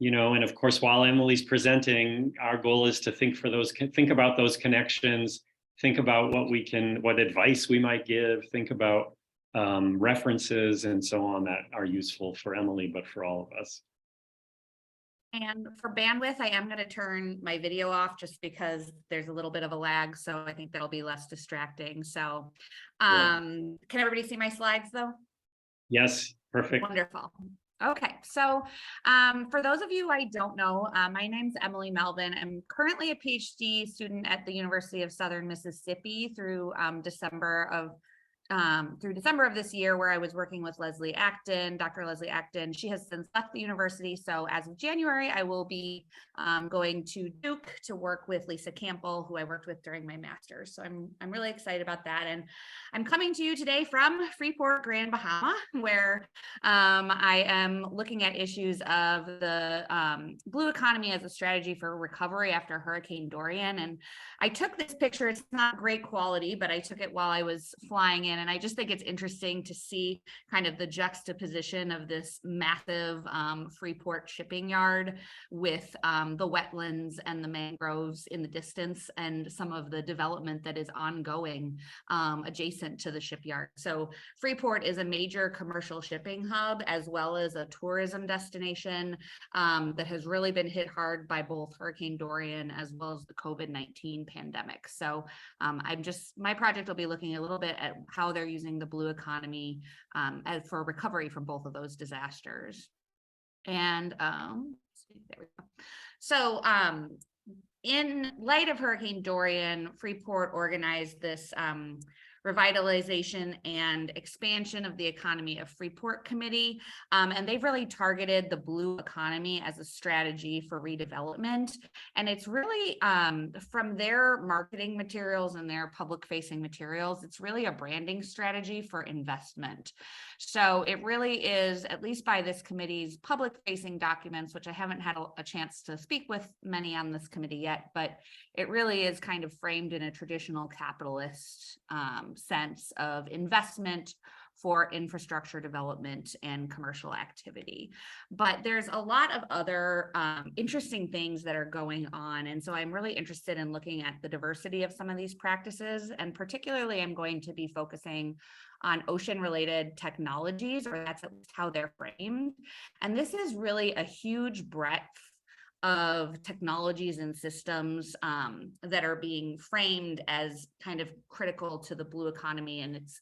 And of course, while Emily's presenting, our goal is to think about those connections, think about what advice we might give, think about references and so on that are useful for Emily, but for all of us. And for bandwidth, I am going to turn my video off just because there's a little bit of a lag. So I think that'll be less distracting. So can everybody see my slides though? Yes, perfect. Wonderful. Okay, so for those of you I don't know, my name's Emily Melvin. I'm currently a PhD student at the University of Southern Mississippi through December of this year, where I was working with Leslie Acton, Dr. Leslie Acton. She has since left the university. So as of January, I will be going to Duke to work with Lisa Campbell, who I worked with during my master's. So I'm really excited about that. And I'm coming to you today from Freeport, Grand Bahama, where I am looking at issues of the blue economy as a strategy for recovery after Hurricane Dorian. And I took this picture. It's not great quality, but I took it while I was flying in. And I just think it's interesting to see kind of the juxtaposition of this massive Freeport shipping yard with the wetlands and the mangroves in the distance and some of the development that is ongoing adjacent to the shipyard. So Freeport is a major commercial shipping hub as well as a tourism destination that has really been hit hard by both Hurricane Dorian as well as the COVID-19 pandemic. So my project will be looking a little bit at how they're using the blue economy as for recovery from both of those disasters. And there we go. So in light of Hurricane Dorian, Freeport organized this revitalization and expansion of the economy of Freeport committee. And they've really targeted the blue economy as a strategy for redevelopment. And it's really from their marketing materials and their public facing materials, it's really a branding strategy for investment. So it really is, at least by this committee's public facing documents, which I haven't had a chance to speak with many on this committee yet, but it really is kind of framed in a traditional capitalist sense of investment for infrastructure development and commercial activity. But there's a lot of other interesting things that are going on. And so I'm really interested in looking at the diversity of some of these practices. And particularly, I'm going to be focusing on ocean-related technologies, or that's at least how they're framed. And this is really a huge breadth of technologies and systems that are being framed as kind of critical to the blue economy, and it's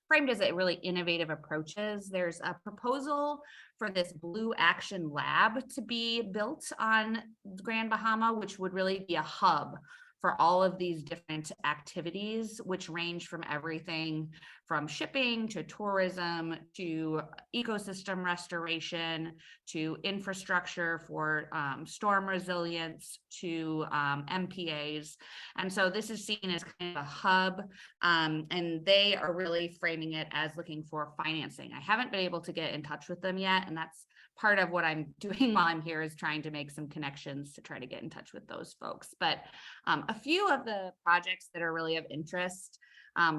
framed as a really innovative approaches. There's a proposal for this Blue Action Lab to be built on Grand Bahama, which would really be a hub for all of these different activities, which range from everything from shipping to tourism to ecosystem restoration to infrastructure for storm resilience to MPAs. And so this is seen as kind of a hub, and they are really framing it as looking for financing. I haven't been able to get in touch with them yet, and that's part of what I'm doing while I'm here, is trying to make some connections to try to get in touch with those folks. But a few of the projects that are really of interest,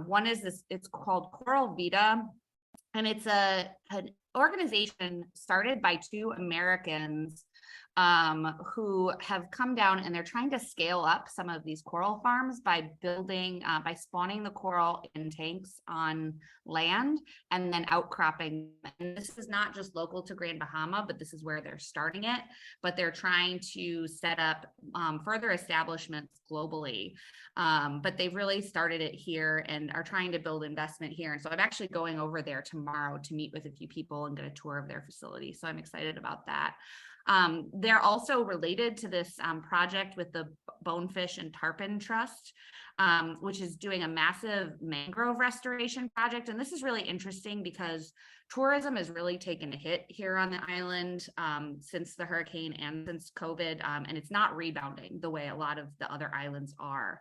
one is this, it's called Coral Vita, and it's an organization started by two Americans who have come down, and they're trying to scale up some of these coral farms by by spawning the coral in tanks on land and then outcropping. And this is not just local to Grand Bahama, but this is where they're starting it. But they're trying to set up further establishments globally. But they've really started it here and are trying to build investment here. And so I'm actually going over there tomorrow to meet with a few people and get a tour of their facility. So I'm excited about that. They're also related to this project with the Bonefish and Tarpon Trust, which is doing a massive mangrove restoration project. And this is really interesting because tourism has really taken a hit here on the island since the hurricane and since COVID, and it's not rebounding the way a lot of the other islands are.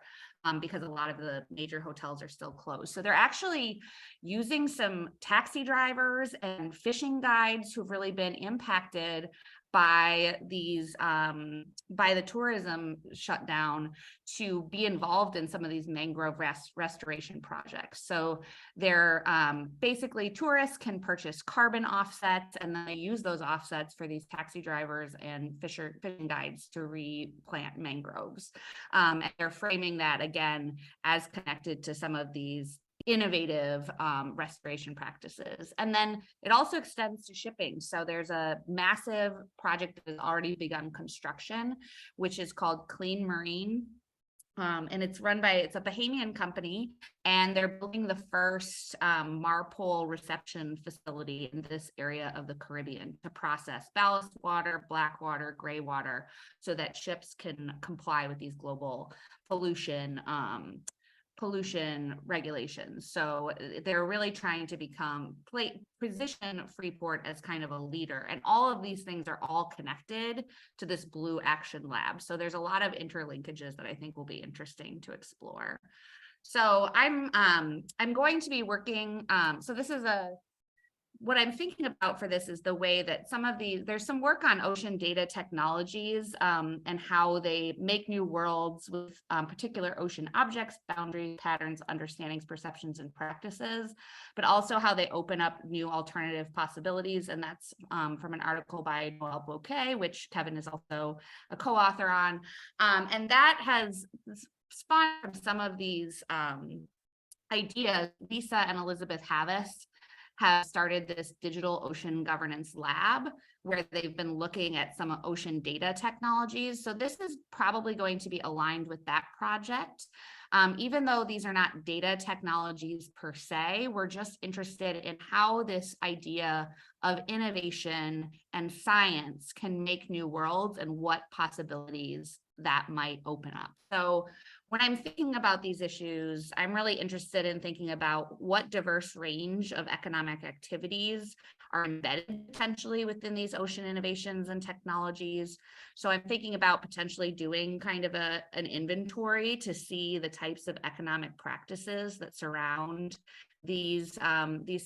Because a lot of the major hotels are still closed. So they're actually using some taxi drivers and fishing guides who've really been impacted by these by the tourism shutdown to be involved in some of these mangrove restoration projects. So they're basically tourists can purchase carbon offsets, and then they use those offsets for these taxi drivers and fishing guides to replant mangroves. And they're framing that again as connected to some of these innovative restoration practices. And then it also extends to shipping. So there's a massive project that has already begun construction, which is called Clean Marine. And it's run by, it's a Bahamian company, and they're building the first MARPOL reception facility in this area of the Caribbean to process ballast water, black water, gray water, so that ships can comply with these global pollution regulations. So they're really trying to position Freeport as kind of a leader. And all of these things are all connected to this Blue Action Lab. So there's a lot of interlinkages that I think will be interesting to explore. So I'm going to be working, so this is what I'm thinking about for this is the way that there's some work on ocean data technologies and how they make new worlds with particular ocean objects, boundaries, patterns, understandings, perceptions, and practices, but also how they open up new alternative possibilities. And that's from an article by Noel Bouquet, which Kevin is also a co-author on. And that has spawned from some of these ideas. Lisa and Elizabeth Havis have started this digital ocean governance lab where they've been looking at some ocean data technologies. So this is probably going to be aligned with that project. Even though these are not data technologies per se, we're just interested in how this idea of innovation and science can make new worlds and what possibilities that might open up. So when I'm thinking about these issues, I'm really interested in thinking about what diverse range of economic activities are embedded potentially within these ocean innovations and technologies. So I'm thinking about potentially doing kind of an inventory to see the types of economic practices that surround these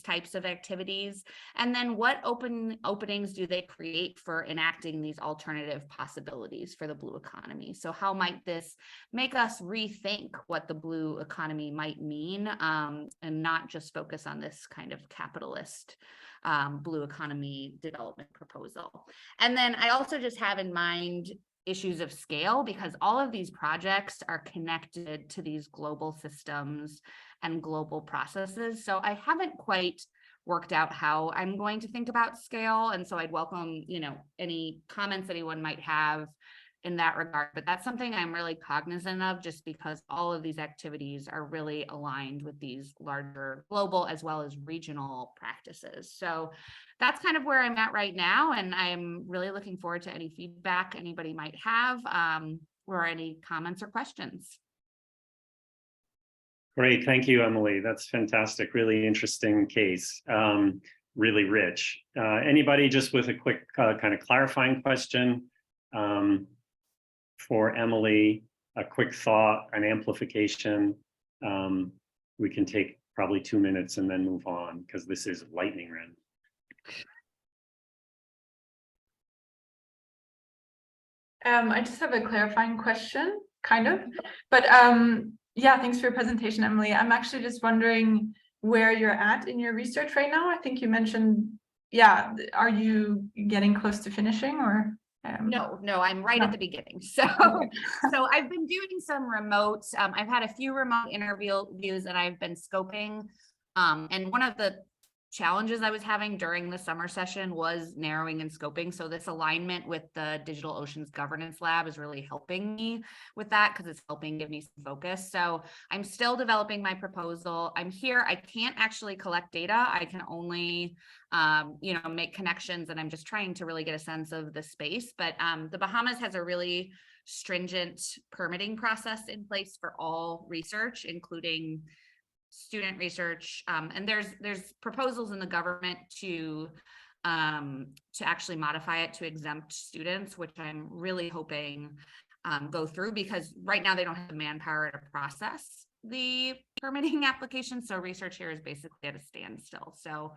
types of activities, and then what openings do they create for enacting these alternative possibilities for the blue economy. So how might this make us rethink what the blue economy might mean, and not just focus on this kind of capitalist blue economy development proposal. And then I also just have in mind issues of scale, because all of these projects are connected to these global systems and global processes. So I haven't quite worked out how I'm going to think about scale. And so I'd welcome, any comments anyone might have in that regard. But that's something I'm really cognizant of, just because all of these activities are really aligned with these larger global as well as regional practices. So that's kind of where I'm at right now. And I'm really looking forward to any feedback anybody might have, or any comments or questions. Great, thank you, Emily. That's fantastic. Really interesting case. Really rich. Anybody just with a quick kind of clarifying question for Emily, a quick thought, an amplification. We can take probably 2 minutes and then move on, because this is lightning round. I just have a clarifying question, kind of, but yeah, thanks for your presentation, Emily. I'm actually just wondering where you're at in your research right now. I think you mentioned, yeah, are you getting close to finishing, or? No, I'm right at the beginning. So, so I've been doing some remote, I've had a few remote interviews that I've been scoping. And one of the challenges I was having during the summer session was narrowing and scoping. So this alignment with the Digital Oceans Governance Lab is really helping me with that, because it's helping give me some focus. So I'm still developing my proposal. I'm here. I can't actually collect data. I can only make connections, and I'm just trying to really get a sense of the space. But the Bahamas has a really stringent permitting process in place for all research, including student research, and there's proposals in the government to actually modify it to exempt students, which I'm really hoping go through, because right now they don't have the manpower to process the permitting application. So research here is basically at a standstill. So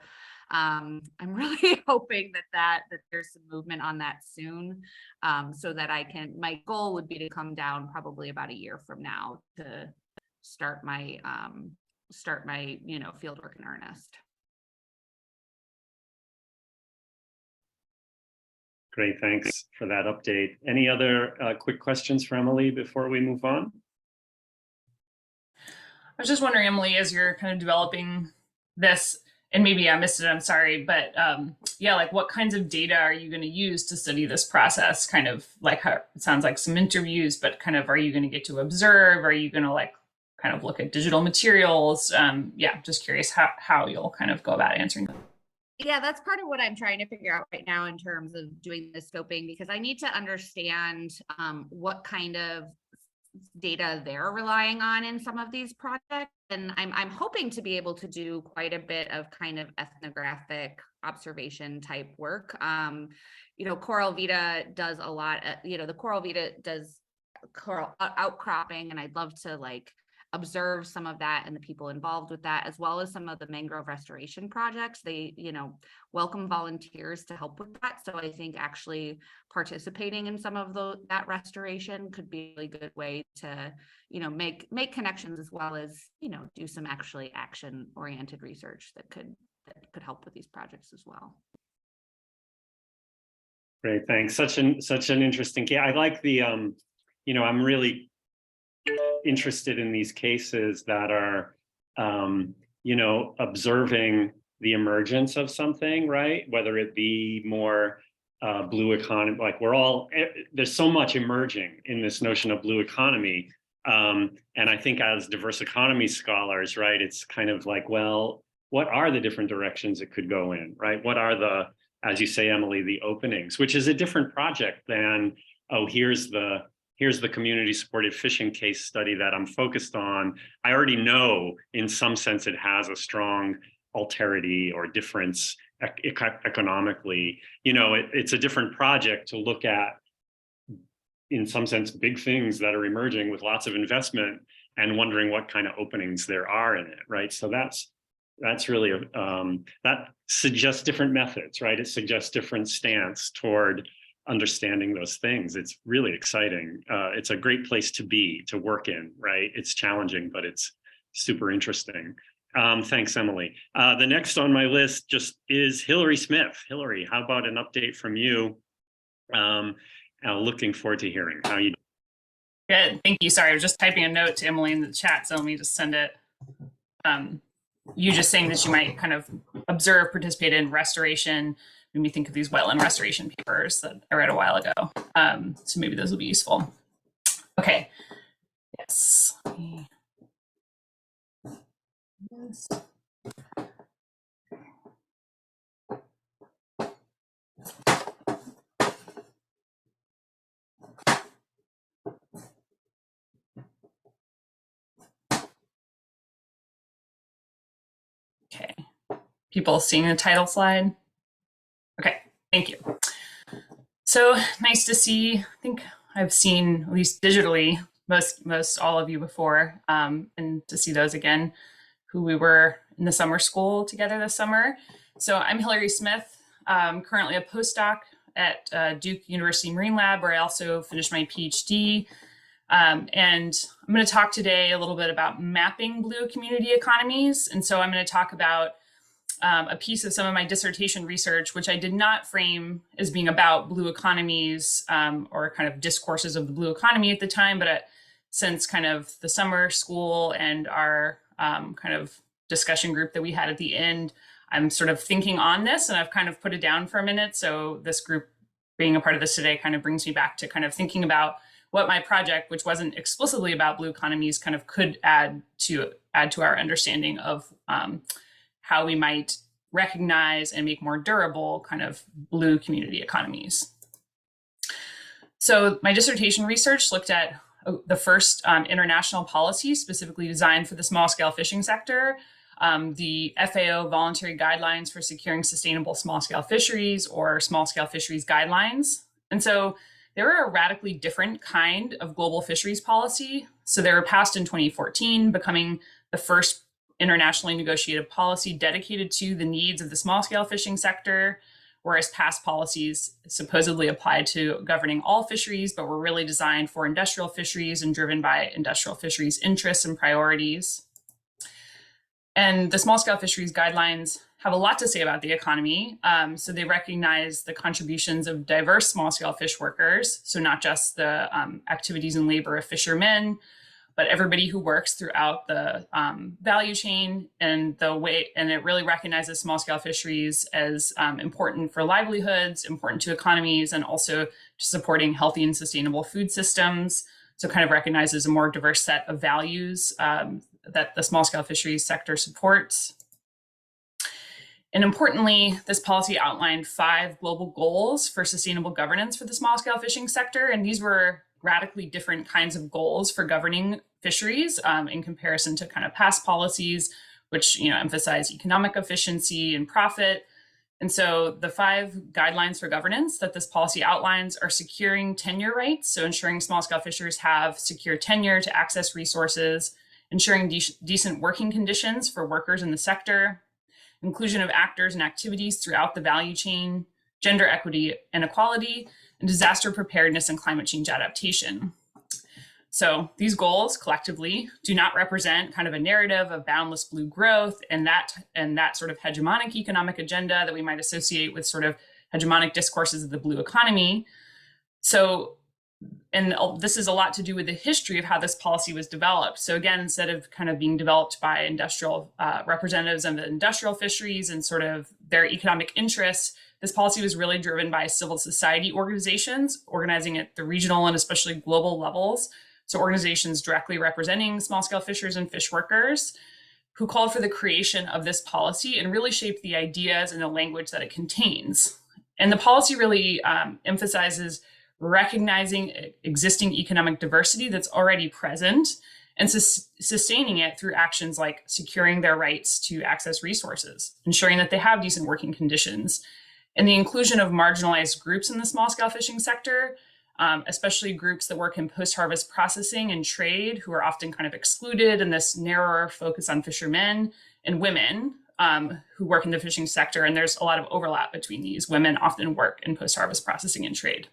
I'm really hoping that there's some movement on that soon, so that my goal would be to come down probably about a year from now to start my fieldwork in earnest. Great, thanks for that update. Any other quick questions for Emily before we move on? I was just wondering, Emily, as you're kind of developing this, and maybe I missed it, I'm sorry, but yeah, like what kinds of data are you going to use to study this process? Kind of like how it sounds like some interviews, but kind of, are you going to get to observe? Are you going to like kind of look at digital materials? Yeah, just curious how you'll kind of go about answering that. Yeah, that's part of what I'm trying to figure out right now in terms of doing the scoping, because I need to understand what kind of data they're relying on in some of these projects. And I'm hoping to be able to do quite a bit of kind of ethnographic observation type work. Coral Vita does a lot, the Coral Vita does coral outcropping, and I'd love to like observe some of that and the people involved with that, as well as some of the mangrove restoration projects. They, welcome volunteers to help with that. So I think actually participating in some of that restoration could be a really good way to, make connections, as well as, do some actually action-oriented research that could help with these projects as well. Great, thanks. Such an interesting case. I like the, I'm really interested in these cases that are, observing the emergence of something, right? Whether it be more blue economy, like there's so much emerging in this notion of blue economy. And I think as diverse economy scholars, right, it's kind of like, well, what are the different directions it could go in, right? What are the, as you say, Emily, the openings, which is a different project than, oh, here's the community supported fishing case study that I'm focused on. I already know in some sense it has a strong alterity or difference economically. It's a different project to look at, in some sense, big things that are emerging with lots of investment and wondering what kind of openings there are in it, right? So that's really, that suggests different methods, right? It suggests different stance toward understanding those things. It's really exciting. It's a great place to work in, right? It's challenging, but it's super interesting. Thanks, Emily. The next on my list just is Hillary Smith. Hillary, how about an update from you? Looking forward to hearing how you. Good, thank you. Sorry, I was just typing a note to Emily in the chat, so let me just send it. You just saying that you might kind of observe, participate in restoration, made me think of these wetland restoration papers that I read a while ago. So maybe those will be useful. Okay. Yes. Okay. People seeing the title slide? Okay, thank you. So nice to see. I think I've seen, at least digitally, most all of you before, and to see those again, who we were in the summer school together this summer. So I'm Hillary Smith, currently a postdoc at Duke University Marine Lab, where I also finished my PhD. And I'm going to talk today a little bit about mapping blue community economies. And so I'm going to talk about a piece of some of my dissertation research, which I did not frame as being about blue economies or kind of discourses of the blue economy at the time, but since kind of the summer school and our kind of discussion group that we had at the end, I'm sort of thinking on this, and I've kind of put it down for a minute. So this group being a part of this today kind of brings me back to kind of thinking about what my project, which wasn't explicitly about blue economies, kind of could add to our understanding of how we might recognize and make more durable kind of blue community economies. So my dissertation research looked at the first international policy specifically designed for the small scale fishing sector, the FAO voluntary guidelines for securing sustainable small scale fisheries, or small scale fisheries guidelines. And so they were a radically different kind of global fisheries policy. So they were passed in 2014, becoming the first internationally negotiated policy dedicated to the needs of the small-scale fishing sector, whereas past policies supposedly applied to governing all fisheries, but were really designed for industrial fisheries and driven by industrial fisheries interests and priorities. And the small-scale fisheries guidelines have a lot to say about the economy. So they recognize the contributions of diverse small-scale fish workers, so not just the activities and labor of fishermen, but everybody who works throughout the value chain, and it really recognizes small-scale fisheries as important for livelihoods, important to economies, and also to supporting healthy and sustainable food systems. So kind of recognizes a more diverse set of values that the small-scale fisheries sector supports. And importantly, this policy outlined 5 global goals for sustainable governance for the small-scale fishing sector, and these were radically different kinds of goals for governing fisheries in comparison to kind of past policies, which emphasize economic efficiency and profit. And so the 5 guidelines for governance that this policy outlines are securing tenure rights, so ensuring small-scale fishers have secure tenure to access resources, ensuring decent working conditions for workers in the sector, inclusion of actors and activities throughout the value chain, gender equity and equality, and disaster preparedness and climate change adaptation. So these goals collectively do not represent kind of a narrative of boundless blue growth and that sort of hegemonic economic agenda that we might associate with sort of hegemonic discourses of the blue economy. So, and this is a lot to do with the history of how this policy was developed. So again, instead of kind of being developed by industrial representatives of the industrial fisheries and sort of their economic interests, this policy was really driven by civil society organizations, organizing at the regional and especially global levels. So organizations directly representing small-scale fishers and fish workers, who called for the creation of this policy and really shaped the ideas and the language that it contains. And the policy really emphasizes recognizing existing economic diversity that's already present and sustaining it through actions like securing their rights to access resources, ensuring that they have decent working conditions, and the inclusion of marginalized groups in the small-scale fishing sector, especially groups that work in post-harvest processing and trade, who are often kind of excluded in this narrower focus on fishermen and women who work in the fishing sector. And there's a lot of overlap between these. Women often work in post-harvest processing and trade.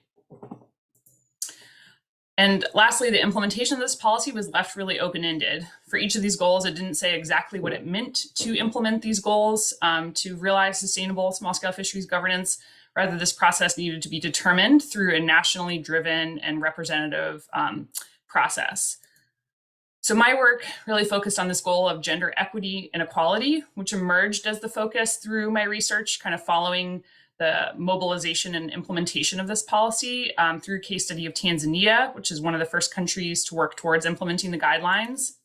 And lastly, the implementation of this policy was left really open-ended. For each of these goals, it didn't say exactly what it meant to implement these goals to realize sustainable small-scale fisheries governance. Rather, this process needed to be determined through a nationally driven and representative process. So my work really focused on this goal of gender equity and equality, which emerged as the focus through my research, kind of following the mobilization and implementation of this policy through a case study of Tanzania, which is one of the first countries to work towards implementing the guidelines.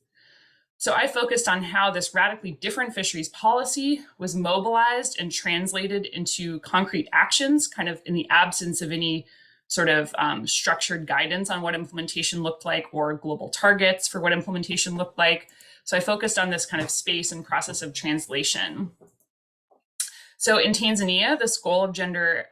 So I focused on how this radically different fisheries policy was mobilized and translated into concrete actions, kind of in the absence of any sort of structured guidance on what implementation looked like or global targets for what implementation looked like. So I focused on this kind of space and process of translation. So in Tanzania, this goal of gender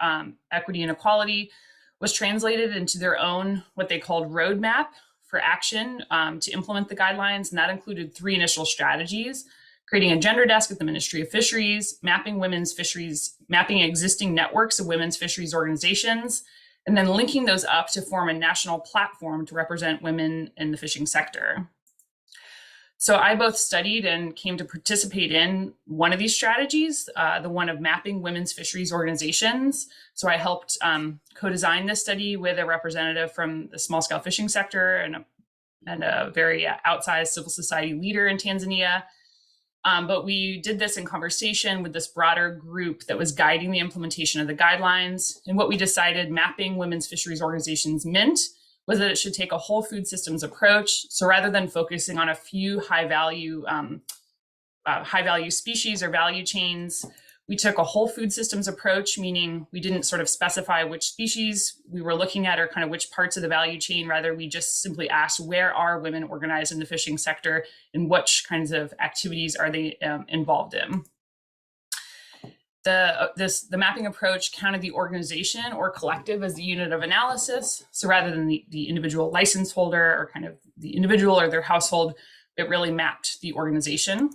equity and equality was translated into their own, what they called roadmap for action to implement the guidelines. And that included 3 initial strategies: creating a gender desk at the Ministry of Fisheries, mapping women's fisheries, mapping existing networks of women's fisheries organizations, and then linking those up to form a national platform to represent women in the fishing sector. So I both studied and came to participate in one of these strategies, the one of mapping women's fisheries organizations. So I helped co-design this study with a representative from the small-scale fishing sector and a very outsized civil society leader in Tanzania. But we did this in conversation with this broader group that was guiding the implementation of the guidelines. And what we decided mapping women's fisheries organizations meant was that it should take a whole food systems approach. So rather than focusing on a few high value species or value chains, we took a whole food systems approach, meaning we didn't sort of specify which species we were looking at or kind of which parts of the value chain. Rather, we just simply asked, where are women organized in the fishing sector and which kinds of activities are they involved in? The mapping approach counted the organization or collective as the unit of analysis. So rather than the individual license holder or kind of the individual or their household, it really mapped the organization.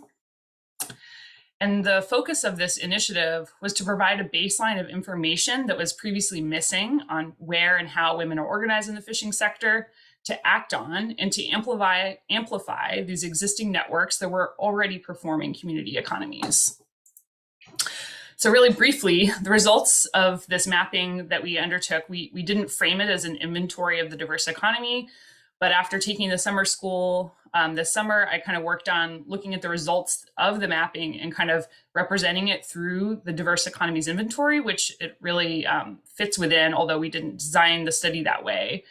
And the focus of this initiative was to provide a baseline of information that was previously missing on where and how women are organized in the fishing sector, to act on and to amplify these existing networks that were already performing community economies. So really briefly, the results of this mapping that we undertook, we didn't frame it as an inventory of the diverse economy, but after taking the summer school this summer, I kind of worked on looking at the results of the mapping and kind of representing it through the diverse economies inventory, which it really fits within, although we didn't design the study that way.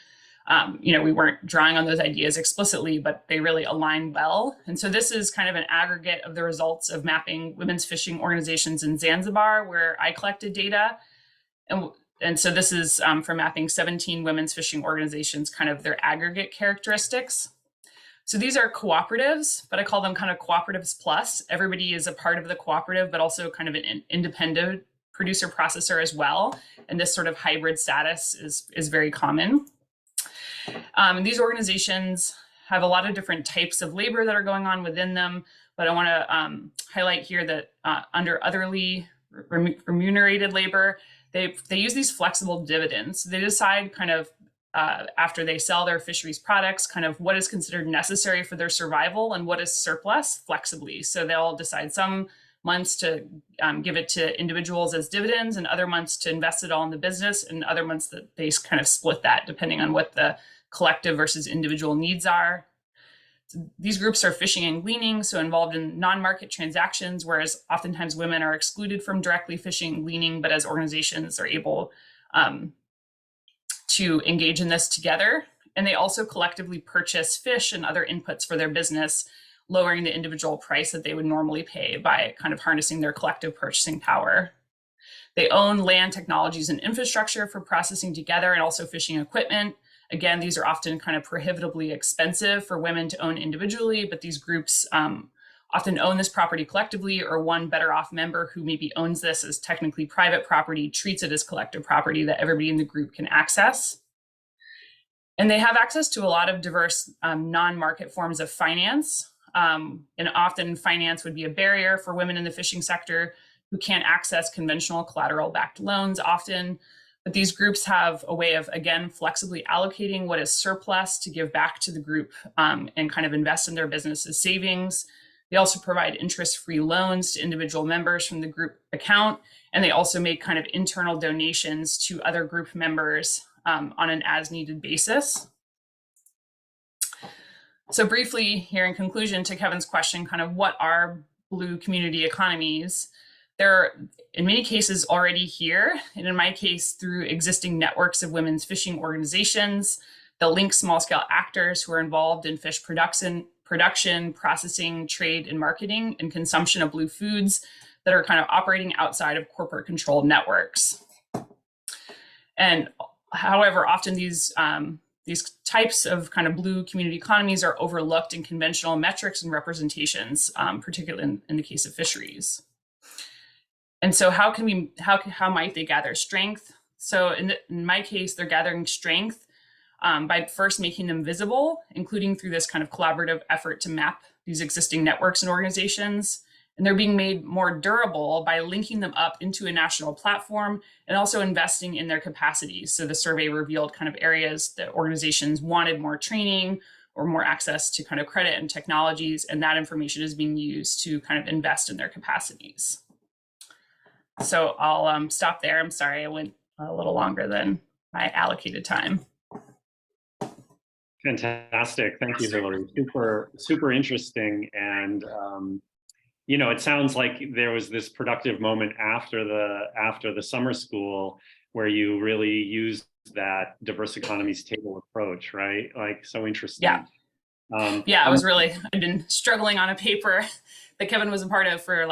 We weren't drawing on those ideas explicitly, but they really align well. And so this is kind of an aggregate of the results of mapping women's fishing organizations in Zanzibar, where I collected data. And so this is for mapping 17 women's fishing organizations, kind of their aggregate characteristics. So these are cooperatives, but I call them kind of cooperatives plus. Everybody is a part of the cooperative, but also kind of an independent producer processor as well. And this sort of hybrid status is very common. These organizations have a lot of different types of labor that are going on within them, but I want to highlight here that under otherly remunerated labor, they use these flexible dividends. They decide kind of after they sell their fisheries products, kind of what is considered necessary for their survival and what is surplus flexibly. So they'll decide some months to give it to individuals as dividends and other months to invest it all in the business, and other months that they kind of split that depending on what the collective versus individual needs are. So these groups are fishing and gleaning, so involved in non-market transactions, whereas oftentimes women are excluded from directly fishing and gleaning, but as organizations are able to engage in this together. And they also collectively purchase fish and other inputs for their business, lowering the individual price that they would normally pay by kind of harnessing their collective purchasing power. They own land, technologies, and infrastructure for processing together, and also fishing equipment. Again, these are often kind of prohibitively expensive for women to own individually, but these groups often own this property collectively, or one better off member who maybe owns this as technically private property treats it as collective property that everybody in the group can access. And they have access to a lot of diverse non-market forms of finance. And often finance would be a barrier for women in the fishing sector who can't access conventional collateral-backed loans often. But these groups have a way of, again, flexibly allocating what is surplus to give back to the group and kind of invest in their business as savings. They also provide interest-free loans to individual members from the group account. And they also make kind of internal donations to other group members on an as-needed basis. So briefly here in conclusion to Kevin's question, kind of what are blue community economies? They're in many cases already here, and in my case through existing networks of women's fishing organizations that link small-scale actors who are involved in fish production, processing, trade, and marketing, and consumption of blue foods that are kind of operating outside of corporate-controlled networks. And however, often these types of kind of blue community economies are overlooked in conventional metrics and representations, particularly in the case of fisheries. And so how might they gather strength? So in my case, they're gathering strength by first making them visible, including through this kind of collaborative effort to map these existing networks and organizations. And they're being made more durable by linking them up into a national platform and also investing in their capacities. So the survey revealed kind of areas that organizations wanted more training or more access to kind of credit and technologies, and that information is being used to kind of invest in their capacities. So I'll stop there. I'm sorry, I went a little longer than my allocated time. Fantastic. Thank you, Hillary. Super interesting. And, it sounds like there was this productive moment after the summer school where you really used that diverse economies table approach, right? Like, so interesting. Yeah. I've been struggling on a paper that Kevin was a part of for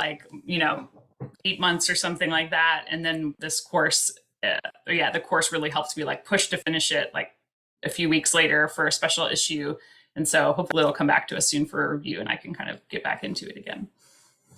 8 months or something like that. And then this course, the course really helped me push to finish it a few weeks later for a special issue. And so hopefully it'll come back to us soon for a review and I can kind of get back into it again.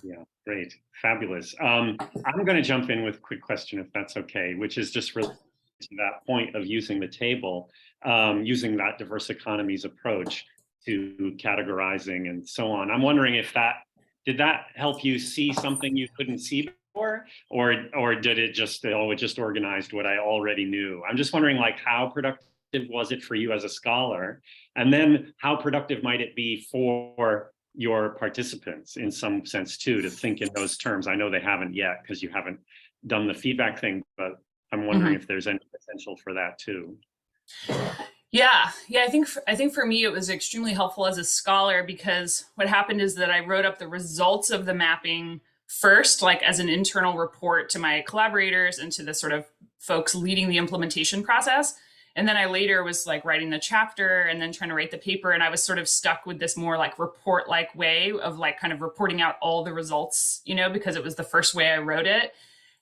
Yeah, great. Fabulous. I'm going to jump in with a quick question, if that's okay, which is just related to that point of using the table, using that diverse economies approach to categorizing and so on. I'm wondering if that did that help you see something you couldn't see before, or did it just, oh, it just organized what I already knew? I'm just wondering, like, how productive was it for you as a scholar, and then how productive might it be for your participants in some sense too, to think in those terms? I know they haven't yet because you haven't done the feedback thing, but I'm wondering if there's any potential for that too. Yeah, I think for me it was extremely helpful as a scholar, because what happened is that I wrote up the results of the mapping first, like as an internal report to my collaborators and to the sort of folks leading the implementation process. And then I later was like writing the chapter and then trying to write the paper. And I was sort of stuck with this more like report-like way of like kind of reporting out all the results, you know, because it was the first way I wrote it.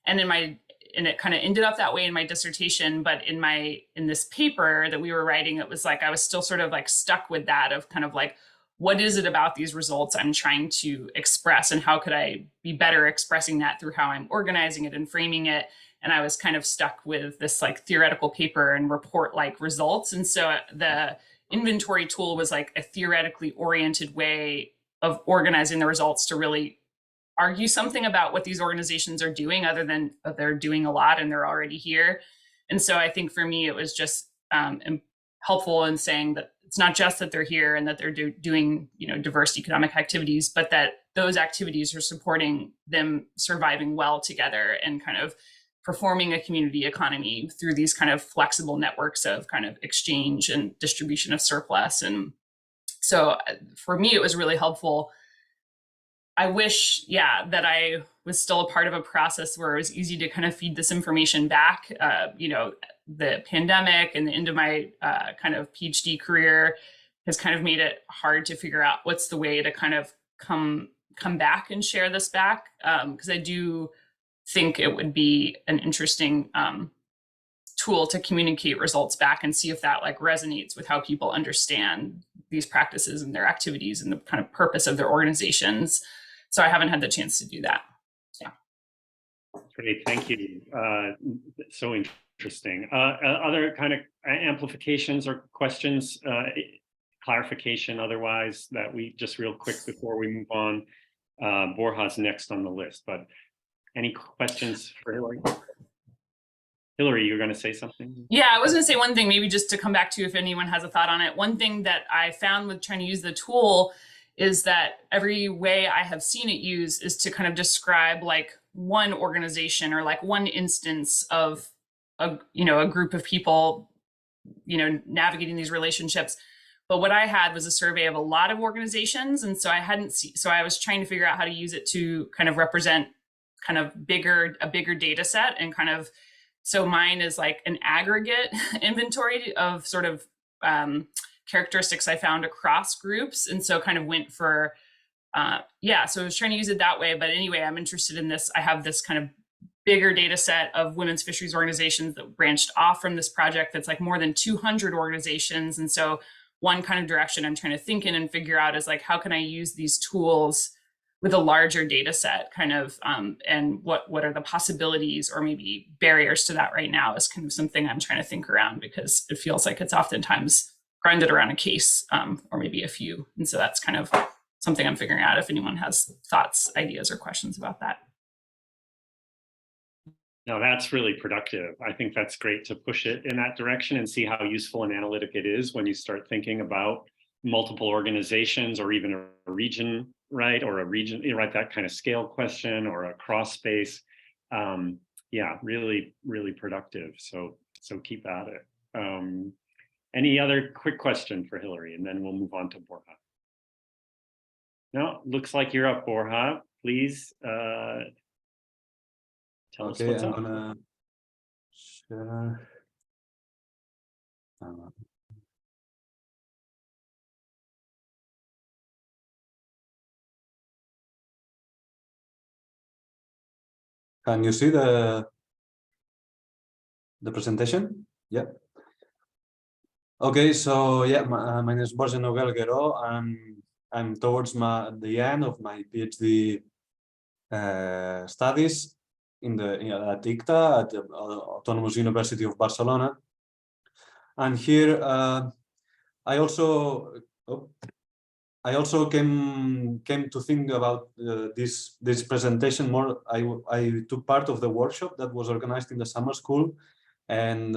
And it kind of ended up that way in my dissertation. But in this paper that we were writing, it was like, I was still sort of like stuck with that of kind of like, what is it about these results I'm trying to express, and how could I be better expressing that through how I'm organizing it and framing it? And I was kind of stuck with this like theoretical paper and report-like results. And so the inventory tool was like a theoretically oriented way of organizing the results to really argue something about what these organizations are doing, other than they're doing a lot and they're already here. And so I think for me, it was just helpful in saying that it's not just that they're here and that they're doing, you know, diverse economic activities, but that those activities are supporting them surviving well together and kind of performing a community economy through these kind of flexible networks of kind of exchange and distribution of surplus. And so for me, it was really helpful. I wish, that I was still a part of a process where it was easy to kind of feed this information back. You know, the pandemic and the end of my kind of PhD career has kind of made it hard to figure out what's the way to kind of come back and share this back. Because I do think it would be an interesting tool to communicate results back and see if that like resonates with how people understand these practices and their activities and the kind of purpose of their organizations. So I haven't had the chance to do that. Yeah. Great, thank you. So interesting. Other kind of amplifications or questions, clarification otherwise, that we just real quick before we move on. Borja's next on the list, but any questions for Hillary? Hillary, you're going to say something? Yeah, I was going to say one thing, maybe just to come back to if anyone has a thought on it. One thing that I found with trying to use the tool is that every way I have seen it used is to kind of describe like one organization or like one instance of a group of people, you know, navigating these relationships. But what I had was a survey of a lot of organizations. And so I was trying to figure out how to use it to kind of represent kind of a bigger data set, and kind of, so mine is like an aggregate inventory of sort of characteristics I found across groups. And so kind of went for, so I was trying to use it that way. But anyway, I'm interested in this. I have this kind of bigger data set of women's fisheries organizations that branched off from this project that's like more than 200 organizations. And so one kind of direction I'm trying to think in and figure out is like, how can I use these tools with a larger data set kind of, and what are the possibilities or maybe barriers to that right now is kind of something I'm trying to think around, because it feels like it's oftentimes grounded around a case or maybe a few. And so that's kind of something I'm figuring out if anyone has thoughts, ideas, or questions about that. No, that's really productive. I think that's great to push it in that direction and see how useful and analytic it is when you start thinking about multiple organizations or even a region, right? Or a region, right? That kind of scale question or a cross space. Really, really productive. So keep at it. Any other quick question for Hillary, and then we'll move on to Borja. No, looks like you're up, Borja. Please tell us what's up. Gonna share. Can you see the presentation? Yeah. Okay, so my name is Borja Noguel-Gueró. I'm towards the end of my PhD studies at ICTA, at the Autonomous University of Barcelona. And here I also I also came to think about this presentation more. I took part of the workshop that was organized in the summer school, and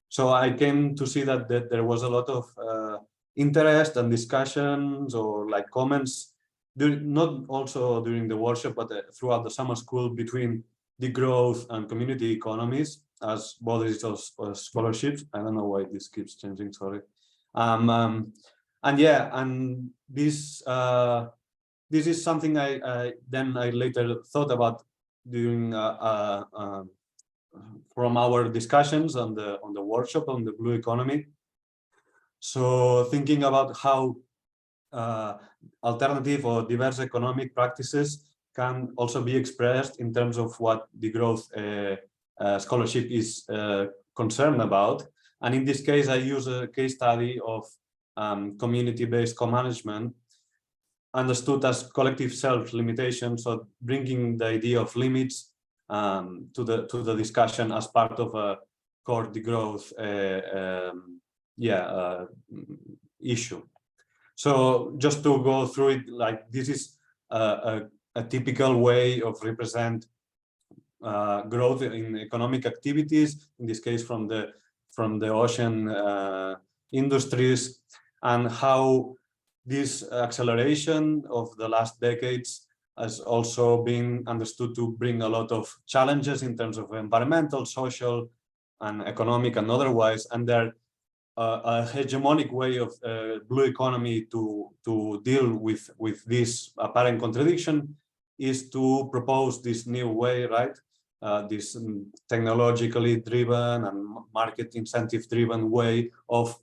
so I came to see that there was a lot of interest and discussions or like comments, not also during the workshop, but throughout the summer school, between degrowth and community economies as bodies of scholarships. I don't know why this keeps changing, sorry. And yeah, and this is something I later thought about during from our discussions on the workshop on the blue economy. So thinking about how alternative or diverse economic practices can also be expressed in terms of what the growth scholarship is concerned about. And in this case, I use a case study of community-based co-management, understood as collective self-limitation, so bringing the idea of limits to the discussion as part of a core degrowth issue. So just to go through it, like this is a typical way of represent growth in economic activities, in this case from the ocean industries, and how this acceleration of the last decades has also been understood to bring a lot of challenges in terms of environmental, social, and economic and otherwise, and they're a hegemonic way of blue economy to deal with this apparent contradiction is to propose this new way, right? This technologically driven and market incentive driven way of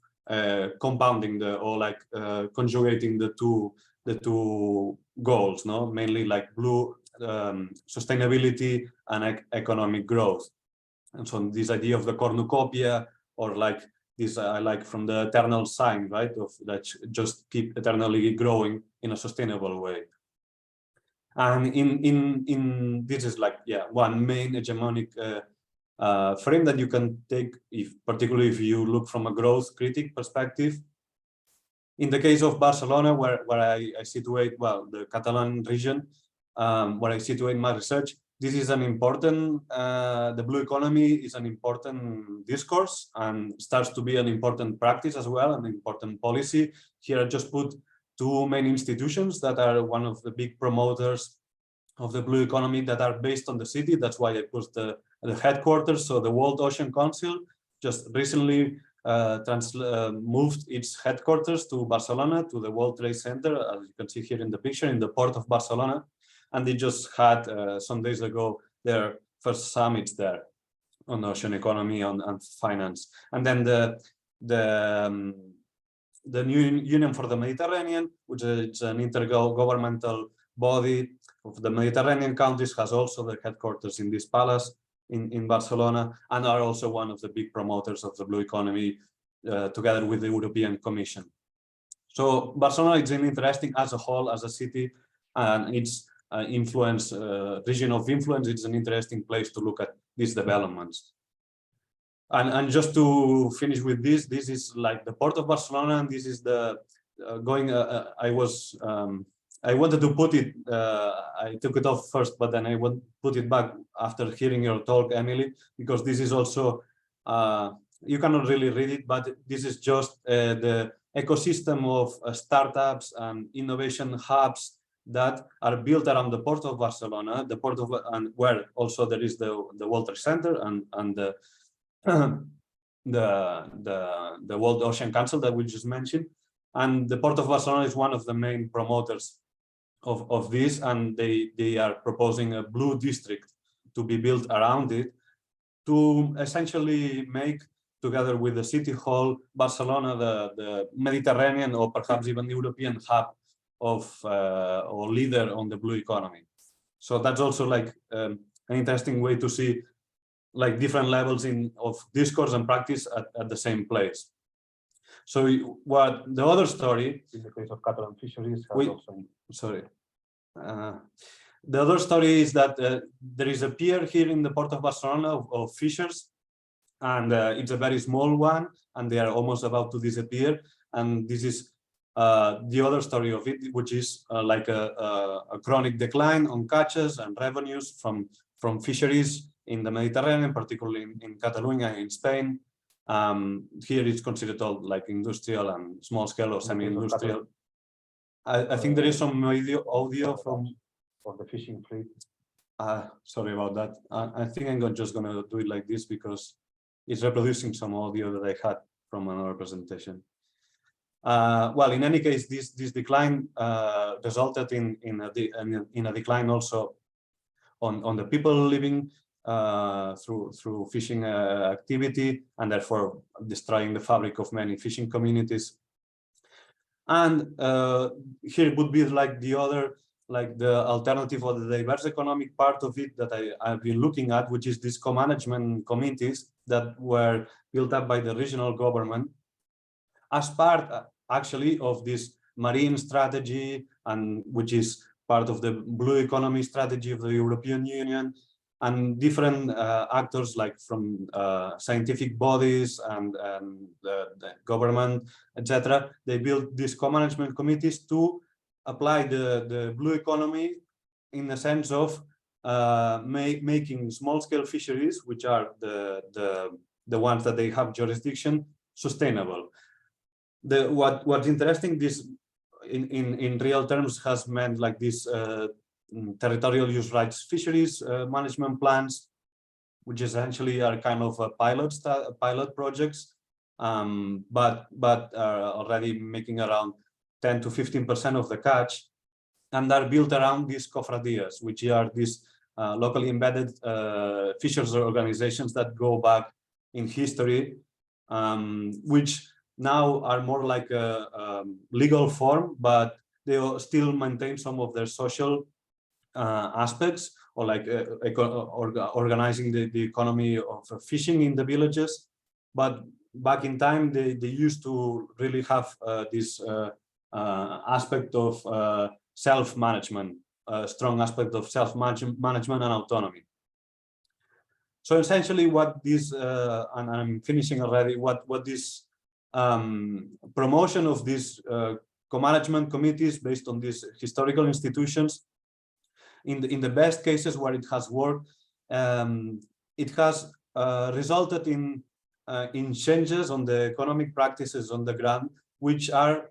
compounding conjugating the two goals, no? Mainly like blue sustainability and economic growth. And so this idea of the cornucopia, or like this I like from the eternal sign, right? Of that just keep eternally growing in a sustainable way. And in this is like, yeah, one main hegemonic frame that you can take, particularly if you look from a growth critic perspective. In the case of Barcelona, where I situate, well, the Catalan region, where I situate my research, this is an important, the blue economy is an important discourse and starts to be an important practice as well, an important policy. Here I just put two main institutions that are one of the big promoters of the blue economy that are based on the city. That's why I put the headquarters. So the World Ocean Council just recently moved its headquarters to Barcelona, to the World Trade Center, as you can see here in the picture, in the port of Barcelona. And they just had some days ago their first summits there on ocean economy and finance. And then the new Union for the Mediterranean, which is an intergovernmental body of the Mediterranean countries, has also the headquarters in this palace in Barcelona, and are also one of the big promoters of the blue economy together with the European Commission. So Barcelona is interesting as a whole, as a city, and its influence, region of influence. It's an interesting place to look at these developments. And just to finish with this is like the port of Barcelona, and this is the I wanted to put it, I took it off first, but then I would put it back after hearing your talk, Emily, because this is also, you cannot really read it, but this is just the ecosystem of startups and innovation hubs that are built around the port of Barcelona, and where also there is the World Trade Center and the World Ocean Council that we just mentioned. And the port of Barcelona is one of the main promoters of this, and they are proposing a blue district to be built around it to essentially make, together with the city hall, Barcelona the Mediterranean or perhaps even European hub of or leader on the blue economy. So that's also like an interesting way to see like different levels of discourse and practice at the same place. So what the other story, in the case of Catalan fisheries, the other story is that there is a pier here in the port of Barcelona of fishers, and it's a very small one, and they are almost about to disappear. And this is the other story of it, which is like a chronic decline on catches and revenues from fisheries in the Mediterranean, particularly in Catalonia in Spain. Here it's considered all like industrial and small scale or semi-industrial. I think there is some audio from the fishing fleet. Sorry about that. I think I'm just going to do it like this because it's reproducing some audio that I had from another presentation. Well, in any case, this decline resulted in a decline also on the people living through fishing activity, and therefore destroying the fabric of many fishing communities. And here would be like the other, like the alternative or the diverse economic part of it that I've been looking at, which is these co-management committees that were built up by the regional government as part actually of this marine strategy, and which is part of the blue economy strategy of the European Union, and different actors like from scientific bodies and the government, etc. They built these co-management committees to apply the blue economy in the sense of making small-scale fisheries, which are the ones that they have jurisdiction, sustainable. What's interesting, this in real terms has meant like this territorial use rights fisheries management plans, which essentially are kind of pilot projects, but are already making around 10 to 15% of the catch, and are built around these cofradías, which are these locally embedded fishers organizations that go back in history, which now are more like a legal form, but they still maintain some of their social aspects, or like organizing the economy of fishing in the villages. But back in time, they used to really have this aspect of self-management, strong aspect of self-management and autonomy. So essentially what this, and I'm finishing already, what this promotion of these co-management committees based on these historical institutions, in the best cases where it has worked, it has resulted in changes on the economic practices on the ground, which are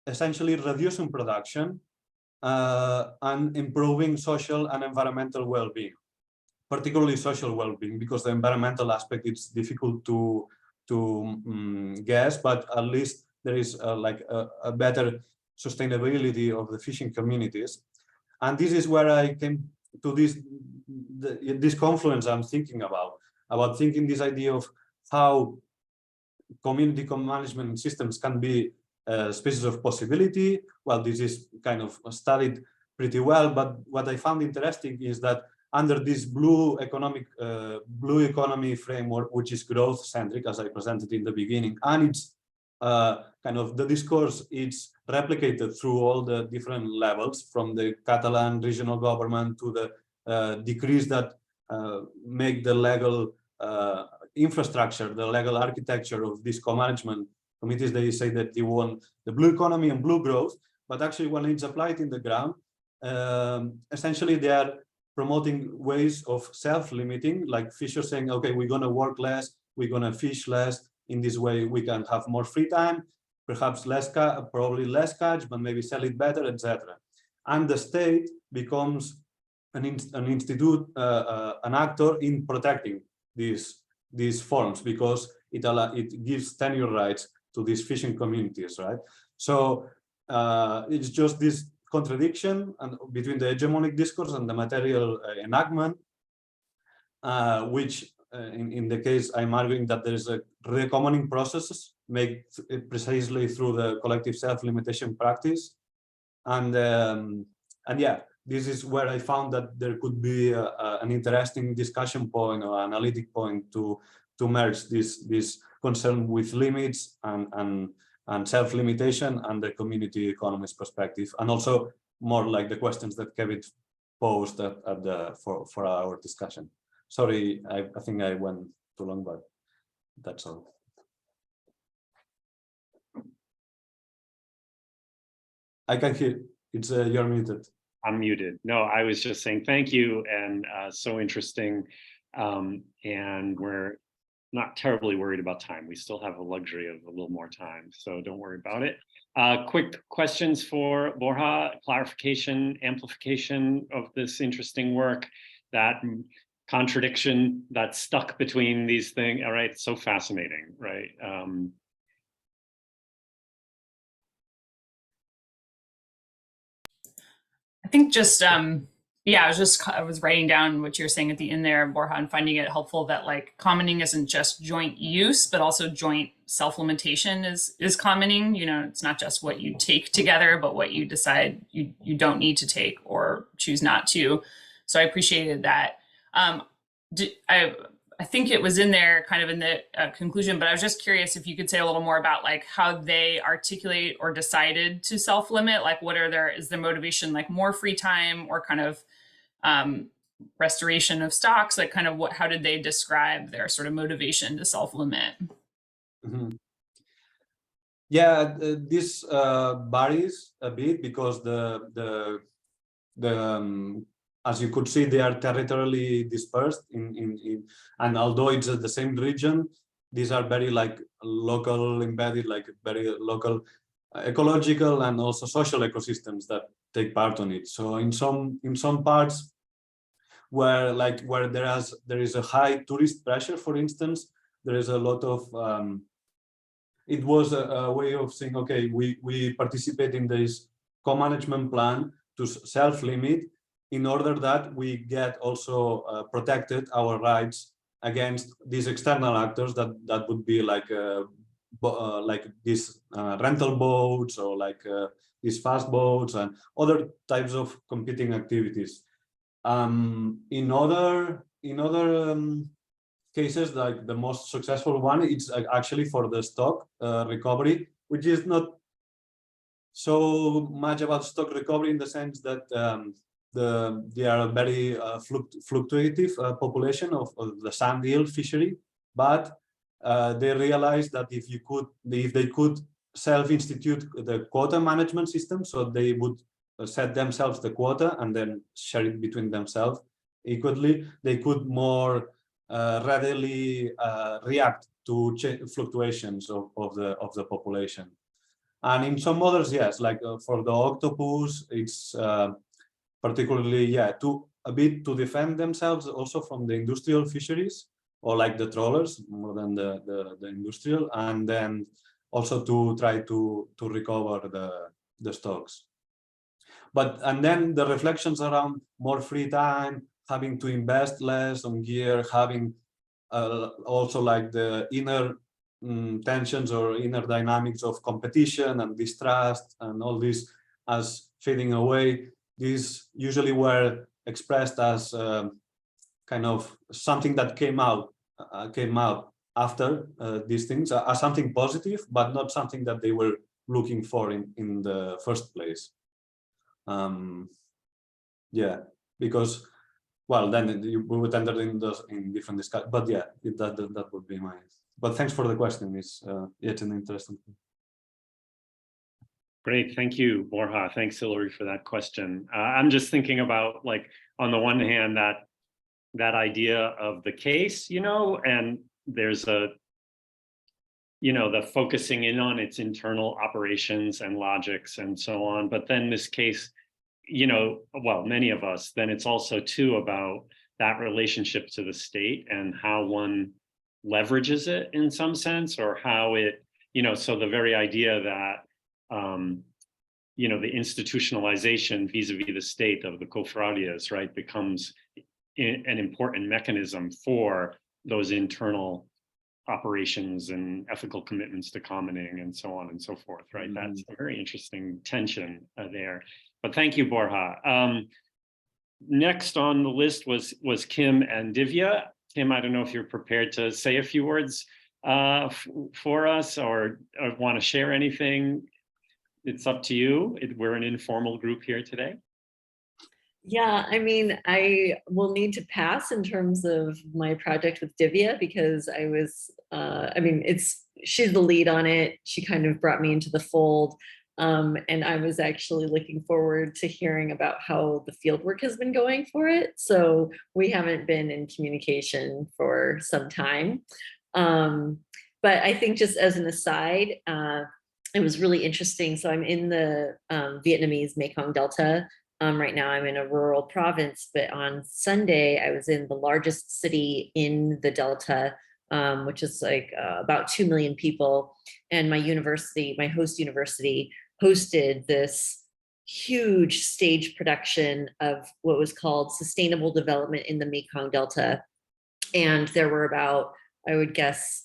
essentially reducing production and improving social and environmental well-being, particularly social well-being, because the environmental aspect is difficult to guess, but at least there is like a better sustainability of the fishing communities. And this is where I came to this confluence I'm thinking about thinking this idea of how community co-management systems can be a species of possibility. Well, this is kind of studied pretty well, but what I found interesting is that under this blue economy framework, which is growth-centric, as I presented in the beginning, and it's kind of the discourse, it's replicated through all the different levels, from the Catalan regional government to the decrees that make the legal infrastructure, the legal architecture of these co-management committees. They say that they want the blue economy and blue growth, but actually when it's applied in the ground, essentially they are promoting ways of self-limiting, like fishers saying, okay, we're going to work less, we're going to fish less. In this way, we can have more free time, perhaps less, probably less catch, but maybe sell it better, etc. And the state becomes an institute, an actor in protecting these forms, because it gives tenure rights to these fishing communities, right? So it's just this contradiction between the hegemonic discourse and the material enactment, which in the case I'm arguing that there is a recommoning process made precisely through the collective self-limitation practice, and yeah, this is where I found that there could be an interesting discussion point or analytic point to merge this concern with limits and self-limitation and the community economist perspective, and also more like the questions that Kevin posed for our discussion. Sorry, I think I went too long, but that's all. I can hear. It's you're muted. I'm muted. No, I was just saying thank you, and so interesting. And we're not terribly worried about time. We still have a luxury of a little more time, so don't worry about it. Quick questions for Borja, clarification, amplification of this interesting work, that contradiction that's stuck between these things. All right, so fascinating, right? I think just yeah, I was writing down what you're saying at the end there, Borja, and finding it helpful that like commenting isn't just joint use, but also joint self-limitation is commenting. You know, it's not just what you take together, but what you decide you don't need to take or choose not to. So I appreciated that. I think it was in there kind of in the conclusion, but I was just curious if you could say a little more about like how they articulate or decided to self-limit, like what is their motivation, like more free time or kind of restoration of stocks, like kind of how did they describe their sort of motivation to self-limit? Mm-hmm. Yeah, this varies a bit because as you could see, they are territorially dispersed and although it's the same region, these are very like local embedded, like very local ecological and also social ecosystems that take part on it. So in some parts where there is a high tourist pressure, for instance, there is a lot of it was a way of saying, okay, we participate in this co-management plan to self-limit in order that we get also protected our rights against these external actors that would be like these rental boats or like these fast boats and other types of competing activities. In other cases, like the most successful one, it's actually for the stock recovery, which is not so much about stock recovery in the sense that they are a very fluctuative population of the sand eel fishery, but they realized that if they could self-institute the quota management system, so they would set themselves the quota and then share it between themselves equally, they could more readily react to fluctuations of the population. And in some others, yes, like for the octopus, it's particularly, to defend themselves also from the industrial fisheries or like the trawlers more than the industrial, and then also to try to recover the stocks. And then the reflections around more free time, having to invest less on gear, having also like the inner tensions or inner dynamics of competition and distrust and all this as fading away. These usually were expressed as kind of something that came out after these things, as something positive, but not something that they were looking for in the first place. Yeah, because, well, then we would enter in different discussions, but yeah, that would be my. But thanks for the question. It's yet an interesting thing. Great, thank you, Borja. Thanks, Hillary, for that question. I'm just thinking about, like, on the one hand, that idea of the case, and there's the focusing in on its internal operations and logics and so on. But then this case, well, many of us, then it's also too about that relationship to the state and how one leverages it in some sense, or how it, so the very idea that, the institutionalization vis-a-vis the state of the cofradias, right, becomes an important mechanism for those internal operations and ethical commitments to commoning and so on and so forth, right? That's a very interesting tension there. But thank you, Borja. Next on the list was Kim and Divya. Kim, I don't know if you're prepared to say a few words for us or want to share anything. It's up to you. We're an informal group here today. Yeah, I mean, I will need to pass in terms of my project with Divya because I was, she's the lead on it. She kind of brought me into the fold. And I was actually looking forward to hearing about how the fieldwork has been going for it. So we haven't been in communication for some time. But I think just as an aside, it was really interesting. So I'm in the Vietnamese Mekong Delta. Right now I'm in a rural province, but on Sunday I was in the largest city in the Delta, which is like about 2 million people. And my university, my host university, hosted this huge stage production of what was called Sustainable Development in the Mekong Delta. And there were about, I would guess,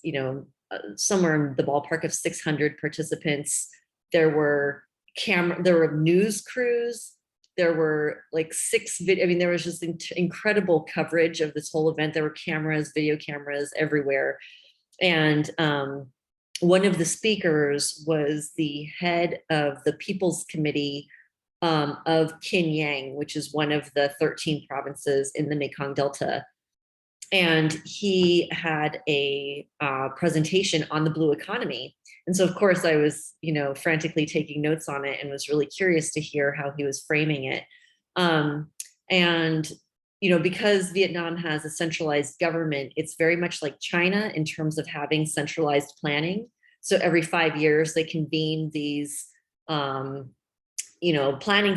somewhere in the ballpark of 600 participants. There were news crews. There were like there was just incredible coverage of this whole event. There were cameras, video cameras everywhere. And one of the speakers was the head of the People's Committee of Kin Yang, which is one of the 13 provinces in the Mekong Delta. And he had a presentation on the blue economy. And so, of course, I was, frantically taking notes on it and was really curious to hear how he was framing it. Because Vietnam has a centralized government, it's very much like China in terms of having centralized planning. So every 5 years, they convene these, planning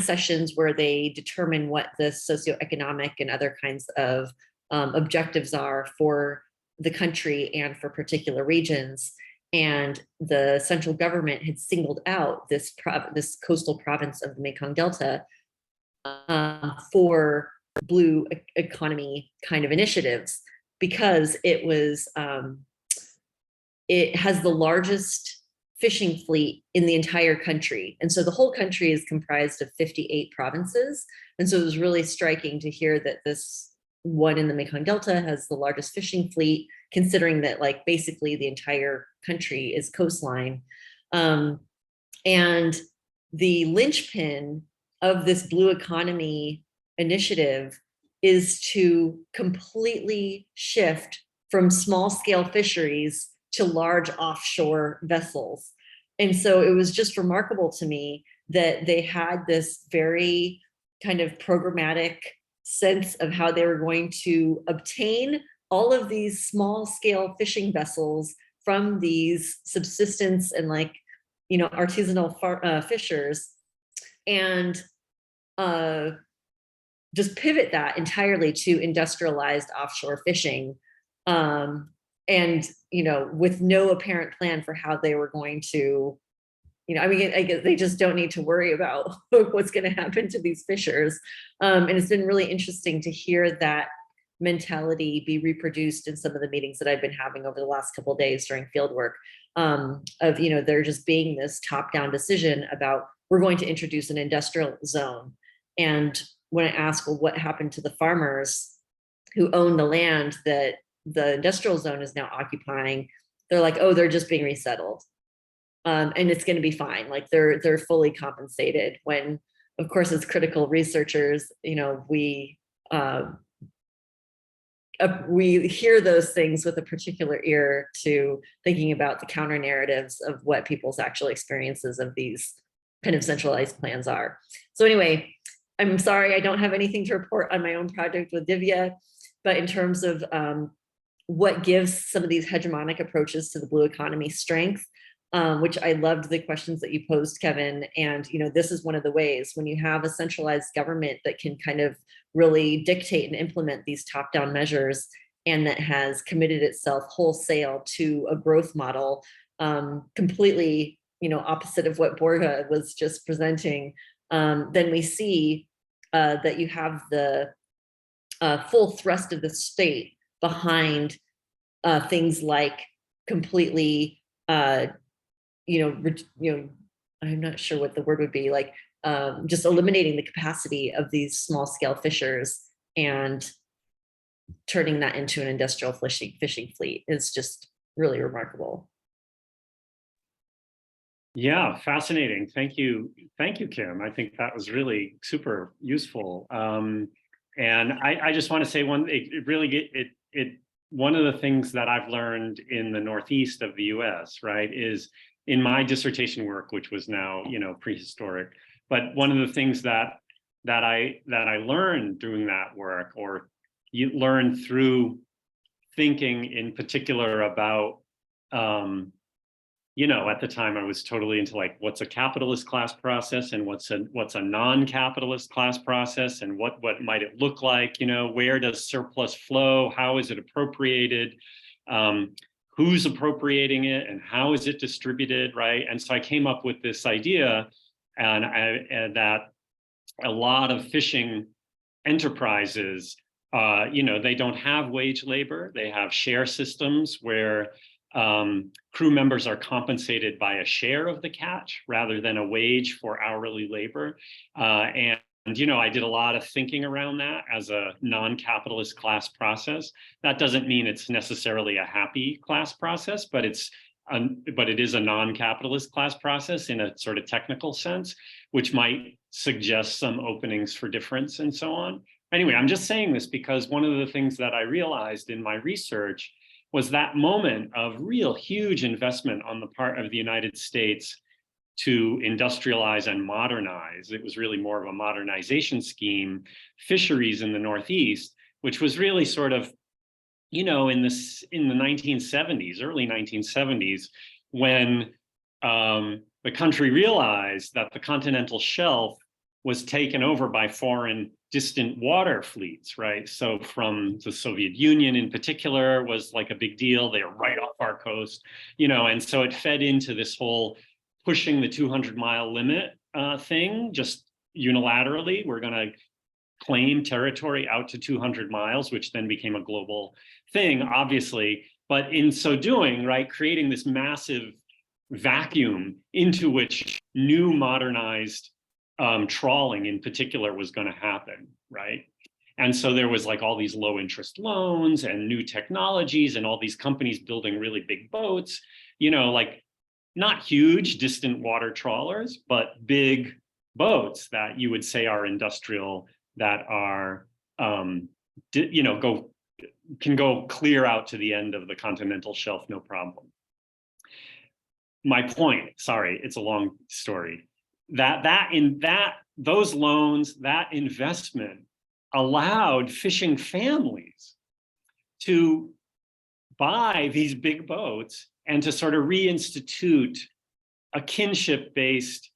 sessions where they determine what the socioeconomic and other kinds of objectives are for the country and for particular regions. And the central government had singled out this coastal province of the Mekong Delta for blue economy kind of initiatives, because it was it has the largest fishing fleet in the entire country. And so the whole country is comprised of 58 provinces. And so it was really striking to hear that this one in the Mekong Delta has the largest fishing fleet, considering that like basically the entire country is coastline. And the linchpin of this blue economy initiative is to completely shift from small scale fisheries to large offshore vessels. And so it was just remarkable to me that they had this very kind of programmatic sense of how they were going to obtain all of these small scale fishing vessels from these subsistence and artisanal fishers, and just pivot that entirely to industrialized offshore fishing. And with no apparent plan for how they were going to, I guess they just don't need to worry about what's going to happen to these fishers. And it's been really interesting to hear that mentality be reproduced in some of the meetings that I've been having over the last couple of days during field work, of, there just being this top-down decision about, we're going to introduce an industrial zone. And when I ask, well, what happened to the farmers who own the land that the industrial zone is now occupying, they're like, oh, they're just being resettled. And it's going to be fine. Like they're fully compensated, when, of course, as critical researchers, we hear those things with a particular ear to thinking about the counter narratives of what people's actual experiences of these kind of centralized plans are. So anyway, I'm sorry, I don't have anything to report on my own project with Divya, but in terms of what gives some of these hegemonic approaches to the blue economy strength, which I loved the questions that you posed, Kevin. And, this is one of the ways when you have a centralized government that can kind of really dictate and implement these top-down measures, and that has committed itself wholesale to a growth model, completely, opposite of what Borja was just presenting, then we see that you have the full thrust of the state behind things like completely, I'm not sure what the word would be, like just eliminating the capacity of these small scale fishers and turning that into an industrial fishing fleet is just really remarkable. Yeah, fascinating. Thank you, Kim. I think that was really super useful. And I just want to say one of the things that I've learned in the Northeast of the US, right, is in my dissertation work, which was now, prehistoric. But one of the things that I learned doing that work, or you learn through thinking in particular about, at the time I was totally into like, what's a capitalist class process and what's a non-capitalist class process, and what might it look like? Where does surplus flow? How is it appropriated? Who's appropriating it, and how is it distributed, right? And so I came up with this idea, and that a lot of fishing enterprises, they don't have wage labor. They have share systems where crew members are compensated by a share of the catch rather than a wage for hourly labor. And I did a lot of thinking around that as a non-capitalist class process. That doesn't mean it's necessarily a happy class process, but it is a non-capitalist class process in a sort of technical sense, which might suggest some openings for difference and so on. Anyway, I'm just saying this because one of the things that I realized in my research was that moment of real huge investment on the part of the United States to industrialize and modernize. It was really more of a modernization scheme, fisheries in the Northeast, which was really sort of, in the 1970s, early 1970s, when the country realized that the continental shelf was taken over by foreign distant water fleets, right? So from the Soviet Union in particular was like a big deal. They were right off our coast, and so it fed into this whole pushing the 200-mile limit thing, just unilaterally. We're going to claim territory out to 200 miles, which then became a global thing, obviously. But in so doing, right, creating this massive vacuum into which new modernized trawling in particular was going to happen, right? And so there was like all these low interest loans and new technologies and all these companies building really big boats, like not huge distant water trawlers, but big boats that you would say are industrial, that are, can go clear out to the end of the continental shelf, no problem. My point, sorry, it's a long story. Those loans, that investment allowed fishing families to buy these big boats and to sort of reinstitute a kinship-based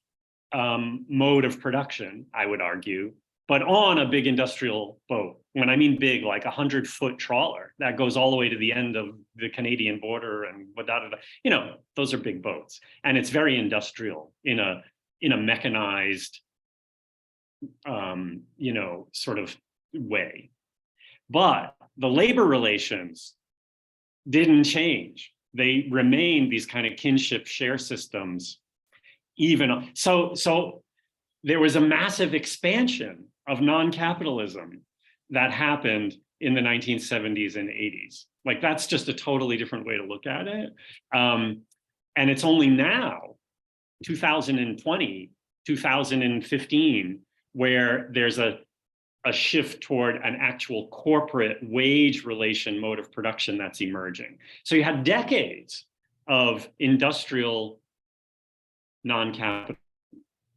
mode of production, I would argue, but on a big industrial boat. When I mean big, like 100-foot trawler that goes all the way to the end of the Canadian border and those are big boats. And it's very industrial in a mechanized, sort of way. But the labor relations didn't change. They remained these kind of kinship share systems. So there was a massive expansion of non-capitalism that happened in the 1970s and 80s. Like, that's just a totally different way to look at it. And it's only now, 2020, 2015, where there's a shift toward an actual corporate wage relation mode of production that's emerging. So you had decades of industrial non-capital,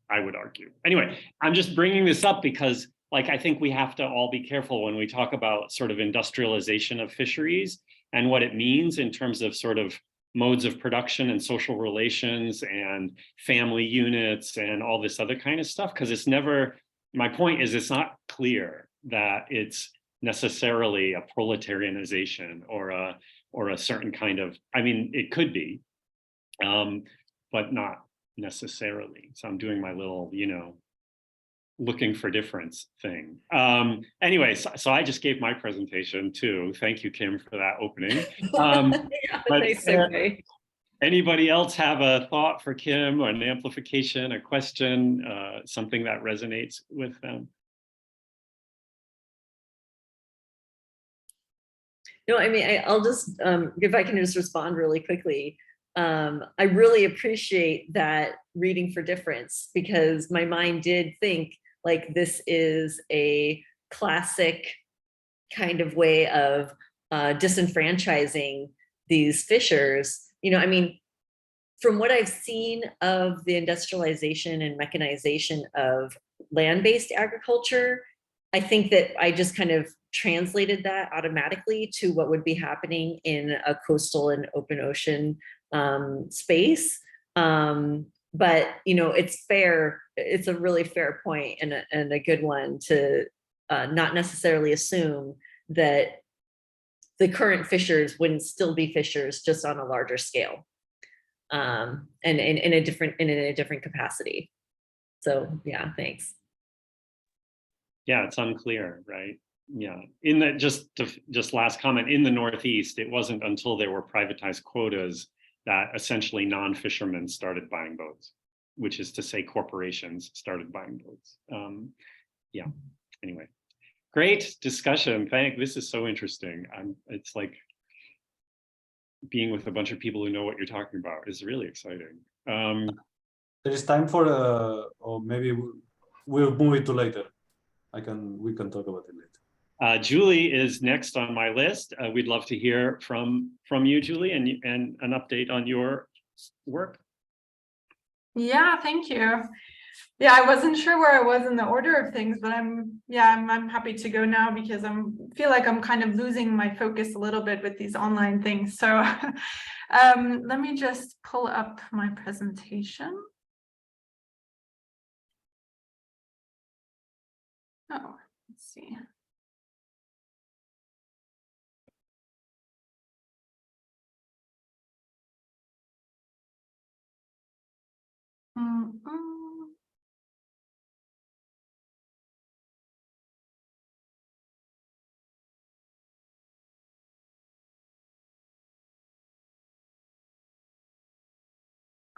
I would argue. Anyway, I'm just bringing this up because, I think we have to all be careful when we talk about sort of industrialization of fisheries and what it means in terms of sort of modes of production and social relations and family units and all this other kind of stuff, because it's never, my point is, it's not clear that it's necessarily a proletarianization or a certain kind of, it could be, but not necessarily. So I'm doing my little, looking for difference thing. Anyway, so I just gave my presentation too. Thank you, Kim, for that opening. Nice segue. Anybody else have a thought for Kim, or an amplification, a question, something that resonates with them? No, I'll just, if I can just respond really quickly. I really appreciate that reading for difference, because my mind did think like this is a classic kind of way of disenfranchising these fishers. from what I've seen of the industrialization and mechanization of land-based agriculture, I think that I just kind of translated that automatically to what would be happening in a coastal and open ocean space. But it's fair. It's a really fair point and a good one to not necessarily assume that the current fishers wouldn't still be fishers, just on a larger scale, and in a different capacity. So yeah, thanks. Yeah, it's unclear, right? Yeah, in that just last comment, in the Northeast, it wasn't until there were privatized quotas that essentially non-fishermen started buying boats, which is to say corporations started buying boats. Yeah, anyway, great discussion. This is so interesting. It's like being with a bunch of people who know what you're talking about is really exciting. There is time for, or maybe we'll move it to later. We can talk about it later. Julie is next on my list. We'd love to hear from you, Julie, and an update on your work. Yeah, thank you. Yeah, I wasn't sure where I was in the order of things, but I'm happy to go now because feel like I'm kind of losing my focus a little bit with these online things. So let me just pull up my presentation. Oh, let's see.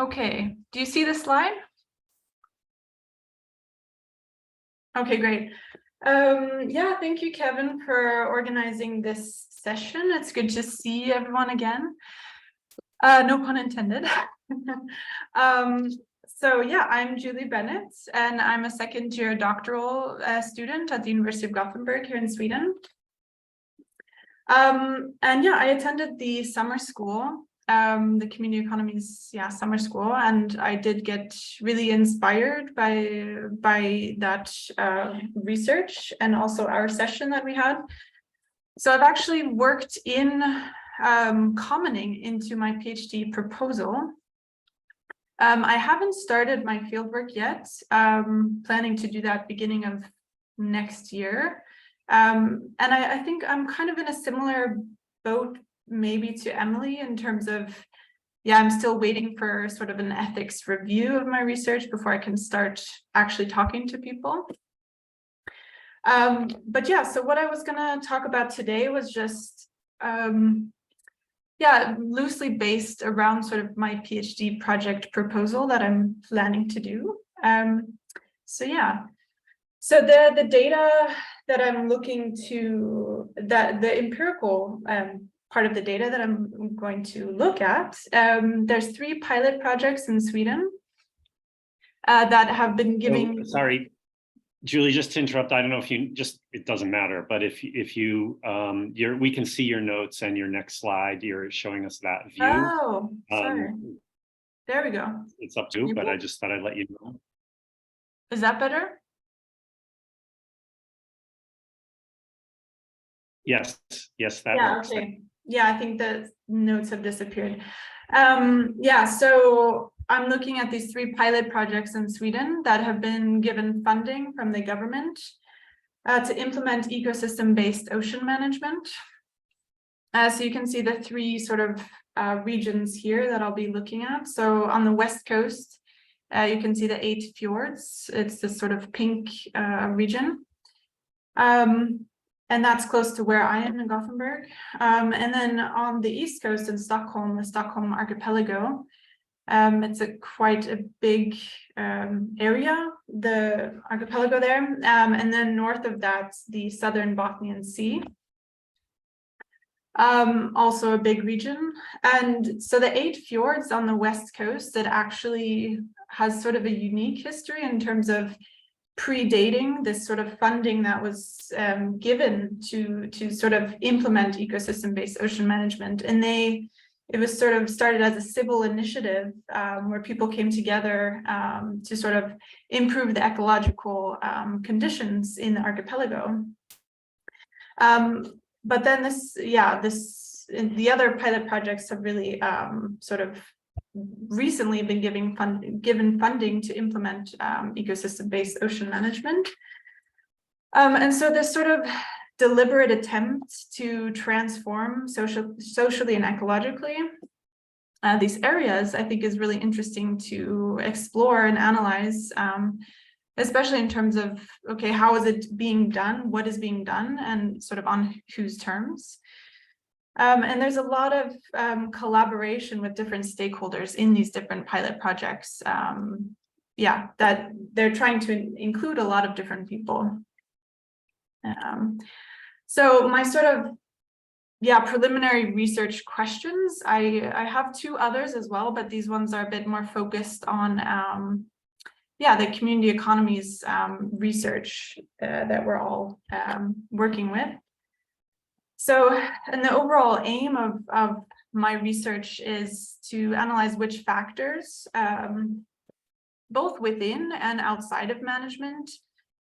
Okay, do you see the slide? Okay, great. Yeah, thank you, Kevin, for organizing this session. It's good to see everyone again. No pun intended. So yeah, I'm Julie Bennett, and I'm a second-year doctoral student at the University of Gothenburg here in Sweden. And yeah, I attended the summer school, the Community Economies summer school, and I did get really inspired by that research and also our session that we had. So I've actually worked in commenting into my PhD proposal. I haven't started my fieldwork yet, planning to do that beginning of next year. And I think I'm kind of in a similar boat maybe to Emily in terms of, I'm still waiting for sort of an ethics review of my research before I can start actually talking to people. But yeah, so what I was gonna talk about today was just, loosely based around sort of my PhD project proposal that I'm planning to do. So the data that I'm looking to, the empirical part of the data that I'm going to look at, there's 3 pilot projects in Sweden that have been giving. Oh, sorry, Julie, just to interrupt, I don't know if it doesn't matter, but if you, we can see your notes and your next slide, you're showing us that view. Oh, sorry. There we go. It's up to you, but I just thought I'd let you know. Is that better? Yes, that works. Okay. Yeah, I think the notes have disappeared. So I'm looking at these 3 pilot projects in Sweden that have been given funding from the government to implement ecosystem-based ocean management. So you can see the 3 sort of regions here that I'll be looking at. So on the west coast, you can see the 8 fjords. It's this sort of pink region. And that's close to where I am in Gothenburg. And then on the east coast in Stockholm, the Stockholm archipelago, it's quite a big area, the archipelago there. And then north of that, the southern Bothnian Sea. Also a big region. And so the 8 fjords on the west coast, that actually has sort of a unique history in terms of predating this sort of funding that was given to sort of implement ecosystem-based ocean management. And it it was sort of started as a civil initiative where people came together to sort of improve the ecological conditions in the archipelago. But then the other pilot projects have really sort of recently been given funding to implement ecosystem-based ocean management. And so this sort of deliberate attempt to transform socially and ecologically these areas, I think, is really interesting to explore and analyze, especially in terms of, okay, how is it being done? What is being done? And sort of on whose terms? And there's a lot of collaboration with different stakeholders in these different pilot projects. That they're trying to include a lot of different people. So my sort of, preliminary research questions, I have two others as well, but these ones are a bit more focused on, the community economies research that we're all working with. So, and the overall aim of my research is to analyze which factors, both within and outside of management,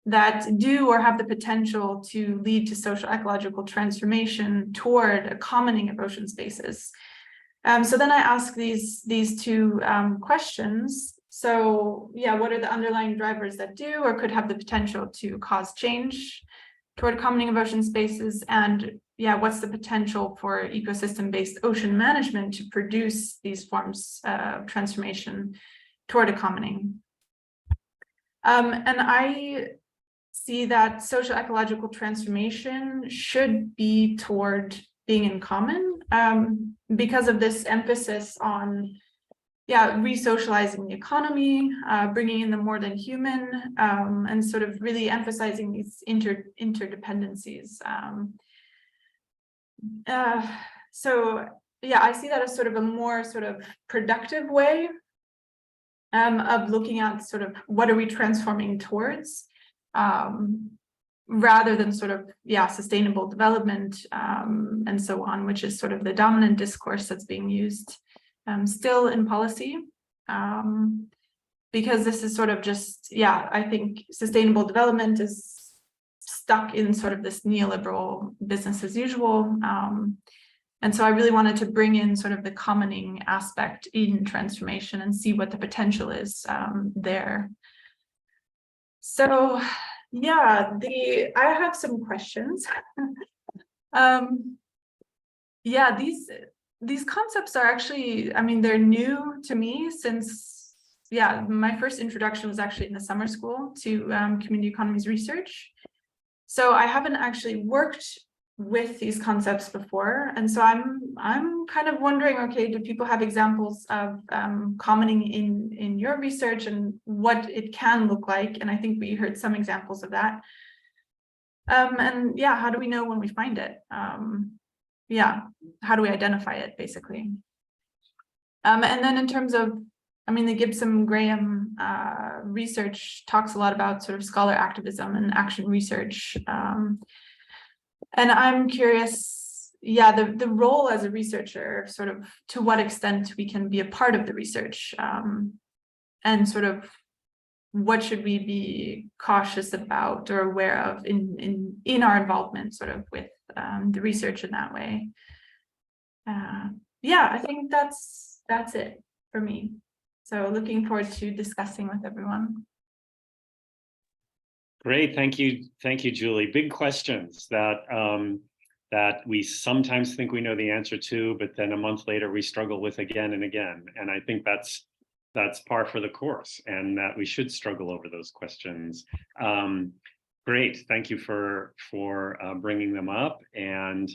that do or have the potential to lead to social ecological transformation toward a commoning of ocean spaces. So then I ask these two questions. So what are the underlying drivers that do or could have the potential to cause change toward commoning of ocean spaces? And what's the potential for ecosystem-based ocean management to produce these forms of transformation toward a commoning? And I see that social ecological transformation should be toward being in common because of this emphasis on re-socializing the economy, bringing in the more than human, and sort of really emphasizing these interdependencies. So I see that as sort of a more sort of productive way of looking at sort of what are we transforming towards, rather than sort of sustainable development and so on, which is sort of the dominant discourse that's being used still in policy, because this is sort of just I think sustainable development is stuck in sort of this neoliberal business as usual, and so I really wanted to bring in sort of the commoning aspect in transformation and see what the potential is there. So I have some questions. These concepts are actually, I mean, they're new to me since, my first introduction was actually in the summer school to community economies research. So I haven't actually worked with these concepts before. And so I'm kind of wondering, okay, do people have examples of commoning in your research and what it can look like? And I think we heard some examples of that. And how do we know when we find it? How do we identify it, basically? And then in terms of, I mean, the Gibson-Graham research talks a lot about sort of scholar activism and action research. And I'm curious, the role as a researcher, sort of to what extent we can be a part of the research, and sort of what should we be cautious about or aware of in our involvement sort of with the research in that way. I think that's it for me. So looking forward to discussing with everyone. Great, thank you, Julie. Big questions that we sometimes think we know the answer to, but then a month later we struggle with again and again. And I think that's par for the course, and that we should struggle over those questions. Great, thank you for bringing them up. And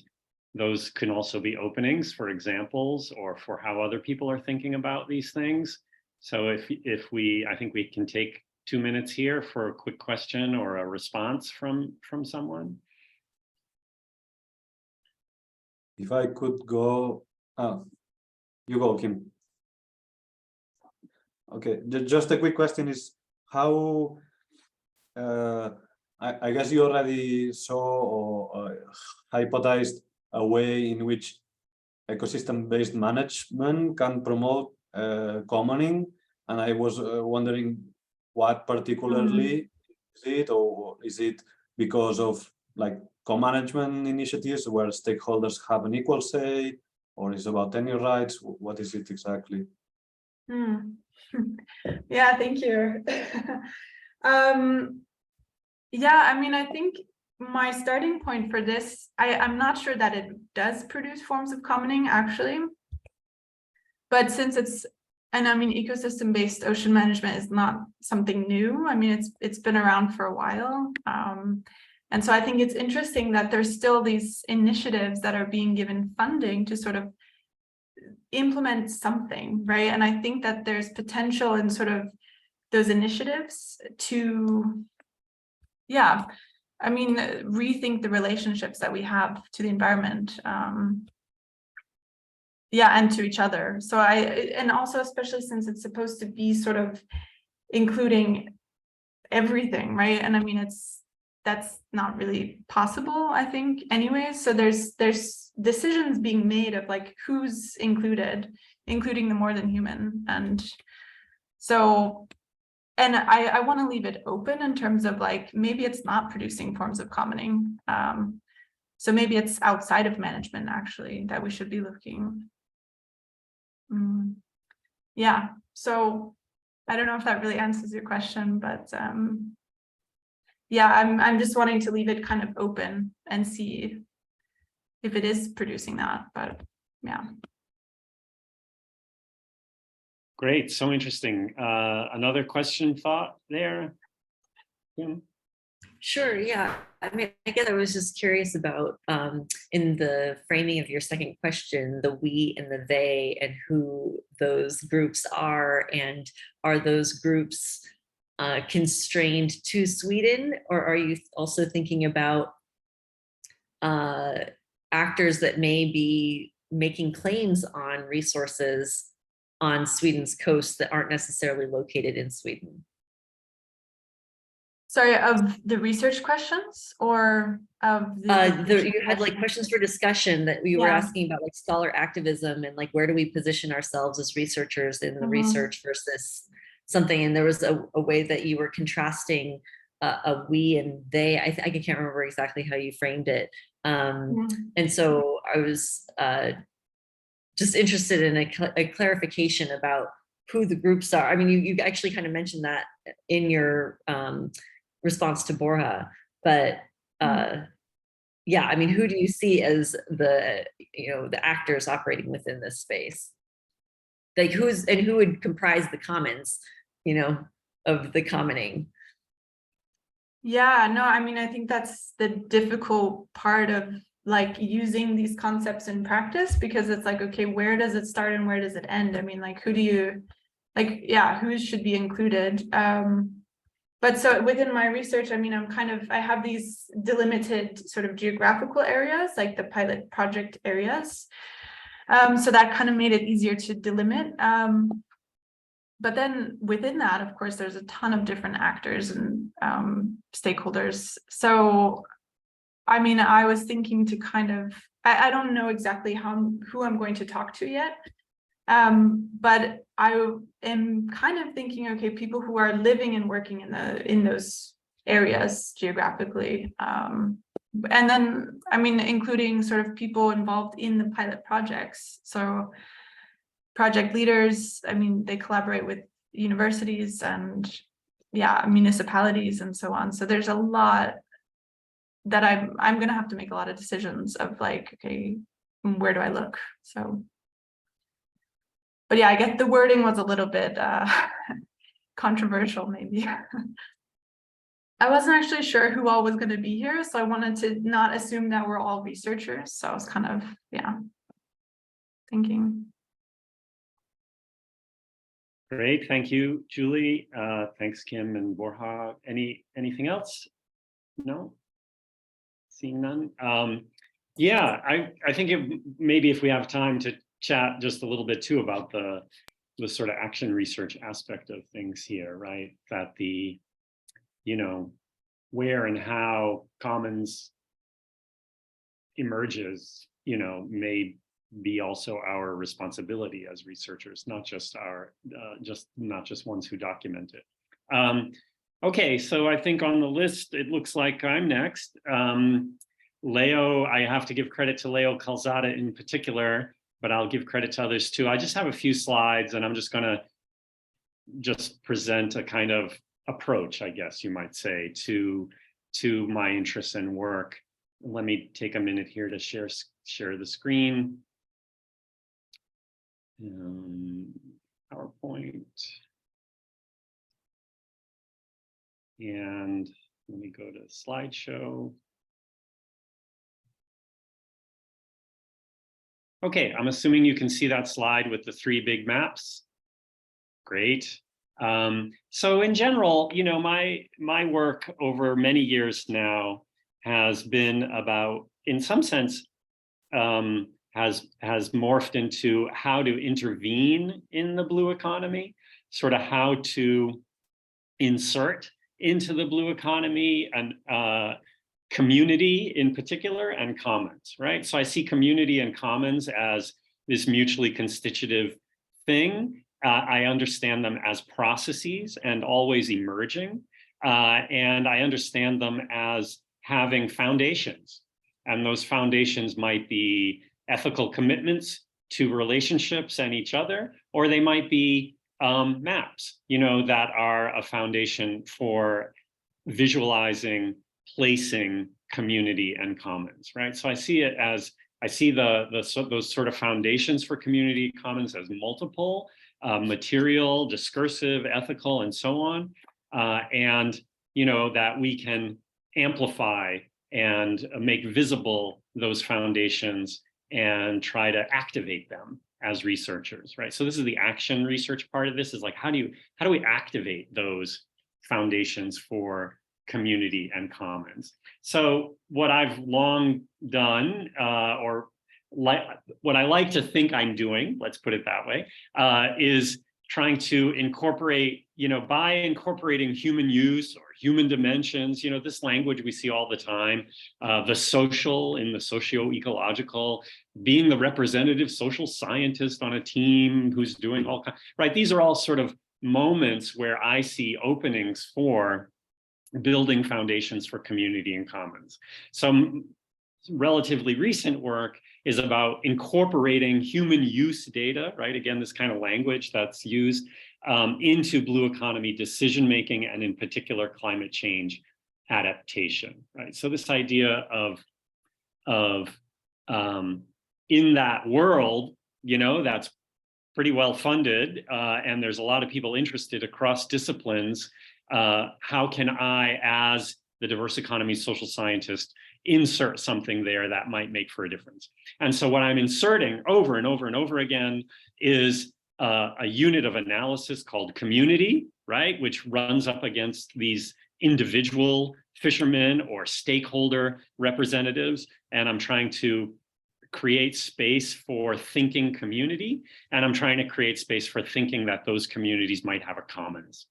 those can also be openings for examples or for how other people are thinking about these things. So I think we can take 2 minutes here for a quick question or a response from someone. If I could go, you go, Kim. Okay, just a quick question is how, I guess you already saw or hypothesized a way in which ecosystem-based management can promote commoning, and I was wondering what particularly is it, or is it because of like co-management initiatives where stakeholders have an equal say, or is it about tenure rights? What is it exactly? Yeah, thank you. Yeah, I mean, I think my starting point for this, I'm not sure that it does produce forms of commoning actually, but since it's, and I mean, ecosystem-based ocean management is not something new. I mean, it's been around for a while. And so I think it's interesting that there's still these initiatives that are being given funding to sort of implement something, right? And I think that there's potential in sort of those initiatives to, yeah, I mean, rethink the relationships that we have to the environment, yeah, and to each other. So and also especially since it's supposed to be sort of including everything, right? And I mean, that's not really possible, I think, anyway. So there's decisions being made of like who's included, including the more than human. And so, and I want to leave it open in terms of like, maybe it's not producing forms of commoning. So maybe it's outside of management actually that we should be looking. Yeah, so I don't know if that really answers your question, but yeah, I'm just wanting to leave it kind of open and see if it is producing that, but yeah. Great, so interesting. Another question, thought there? Yeah. Sure, yeah. I mean, I guess I was just curious about, in the framing of your second question, the we and the they, and who those groups are, and are those groups constrained to Sweden, or are you also thinking about actors that may be making claims on resources on Sweden's coast that aren't necessarily located in Sweden? Sorry, of the research questions or of the you had like questions for discussion that we were asking about, like scholar activism and like where do we position ourselves as researchers in the research versus something, and there was a way that you were contrasting a we and they. I can't remember exactly how you framed it, and so I was just interested in a clarification about who the groups are. I mean, you actually kind of mentioned that in your response to Borja, but yeah, I mean, who do you see as the actors operating within this space? Like who would comprise the commons, of the commoning? Yeah, no, I mean, I think that's the difficult part of like using these concepts in practice, because it's like, okay, where does it start and where does it end? I mean, like, who do you, like, yeah, who should be included? But so within my research, I mean, I have these delimited sort of geographical areas, like the pilot project areas. So that kind of made it easier to delimit. But then within that, of course, there's a ton of different actors and stakeholders. So, I mean, I was thinking to kind of, I don't know exactly who I'm going to talk to yet. But I am kind of thinking, okay, people who are living and working in those areas geographically. And then, I mean, including sort of people involved in the pilot projects. So project leaders, I mean, they collaborate with universities and municipalities and so on. So there's a lot that I'm going to have to make a lot of decisions of like, okay, where do I look? So, but yeah, I guess the wording was a little bit controversial, maybe. I wasn't actually sure who all was going to be here, so I wanted to not assume that we're all researchers. So I was kind of, thinking. Great, thank you, Julie. Thanks, Kim and Borja. Anything else? No? Seeing none? Yeah, I think maybe if we have time to chat just a little bit too about the sort of action research aspect of things here, right? That the, where and how commons emerges, may be also our responsibility as researchers, not just not just ones who document it. Okay, so I think on the list, it looks like I'm next. Leo, I have to give credit to Leo Calzada in particular, but I'll give credit to others too. I just have a few slides and I'm just gonna present a kind of approach, I guess you might say, to my interests and work. Let me take a minute here to share the screen. PowerPoint. And let me go to slideshow. Okay, I'm assuming you can see that slide with the 3 big maps. Great. So in general, you know, my work over many years now has been about, in some sense, has morphed into how to intervene in the blue economy, sort of how to insert into the blue economy and community in particular and commons, right? So I see community and commons as this mutually constitutive thing. I understand them as processes and always emerging. And I understand them as having foundations. And those foundations might be ethical commitments to relationships and each other, or they might be maps, you know, that are a foundation for visualizing, placing community and commons, right? So I see it as, I see those sort of foundations for community commons as multiple, material, discursive, ethical, and so on. And, you know, that we can amplify and make visible those foundations and try to activate them as researchers, right? So this is the action research part of this, is like, how do we activate those foundations for community and commons? So what I've long done, what I like to think I'm doing, let's put it that way, is trying to incorporate, you know, by incorporating human use or human dimensions, you know, this language we see all the time, the social in the socio-ecological, being the representative social scientist on a team who's doing all kinds, right? These are all sort of moments where I see openings for building foundations for community and commons. Some relatively recent work is about incorporating human use data, right? Again, this kind of language that's used into blue economy decision-making, and in particular, climate change adaptation, right? So this idea of in that world, you know, that's pretty well funded, and there's a lot of people interested across disciplines. How can I, as the diverse economy social scientist, insert something there that might make for a difference? And so what I'm inserting over and over and over again is a unit of analysis called community, right? Which runs up against these individual fishermen or stakeholder representatives. And I'm trying to create space for thinking community. And I'm trying to create space for thinking that those communities might have a commons.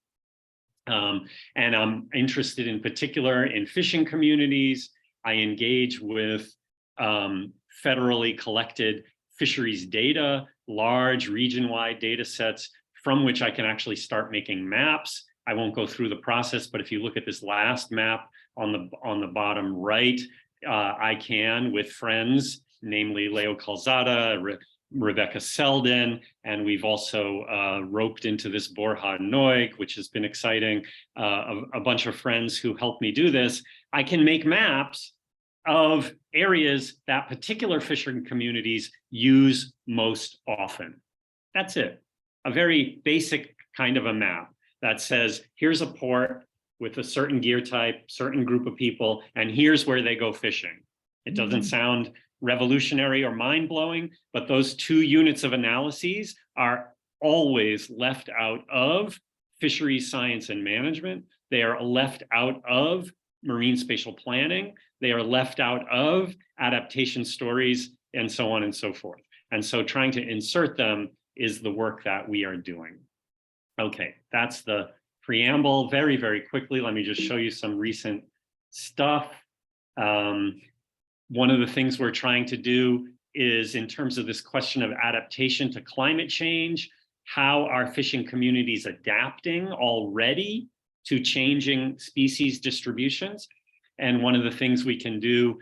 And I'm interested in particular in fishing communities. I engage with federally collected fisheries data, large region-wide data sets from which I can actually start making maps. I won't go through the process, but if you look at this last map on the bottom right, I can, with friends, namely Leo Calzada, Rebecca Selden, and we've also roped into this Borja Noik, which has been exciting, a bunch of friends who helped me do this. I can make maps of areas that particular fishing communities use most often. That's it. A very basic kind of a map that says, here's a port with a certain gear type, certain group of people, and here's where they go fishing. It doesn't sound revolutionary or mind-blowing, but those 2 units of analyses are always left out of fisheries science and management. They are left out of marine spatial planning. They are left out of adaptation stories, and so on and so forth. And so trying to insert them is the work that we are doing. Okay, that's the preamble. Very, very quickly, let me just show you some recent stuff. One of the things we're trying to do is in terms of this question of adaptation to climate change, how are fishing communities adapting already to changing species distributions? And one of the things we can do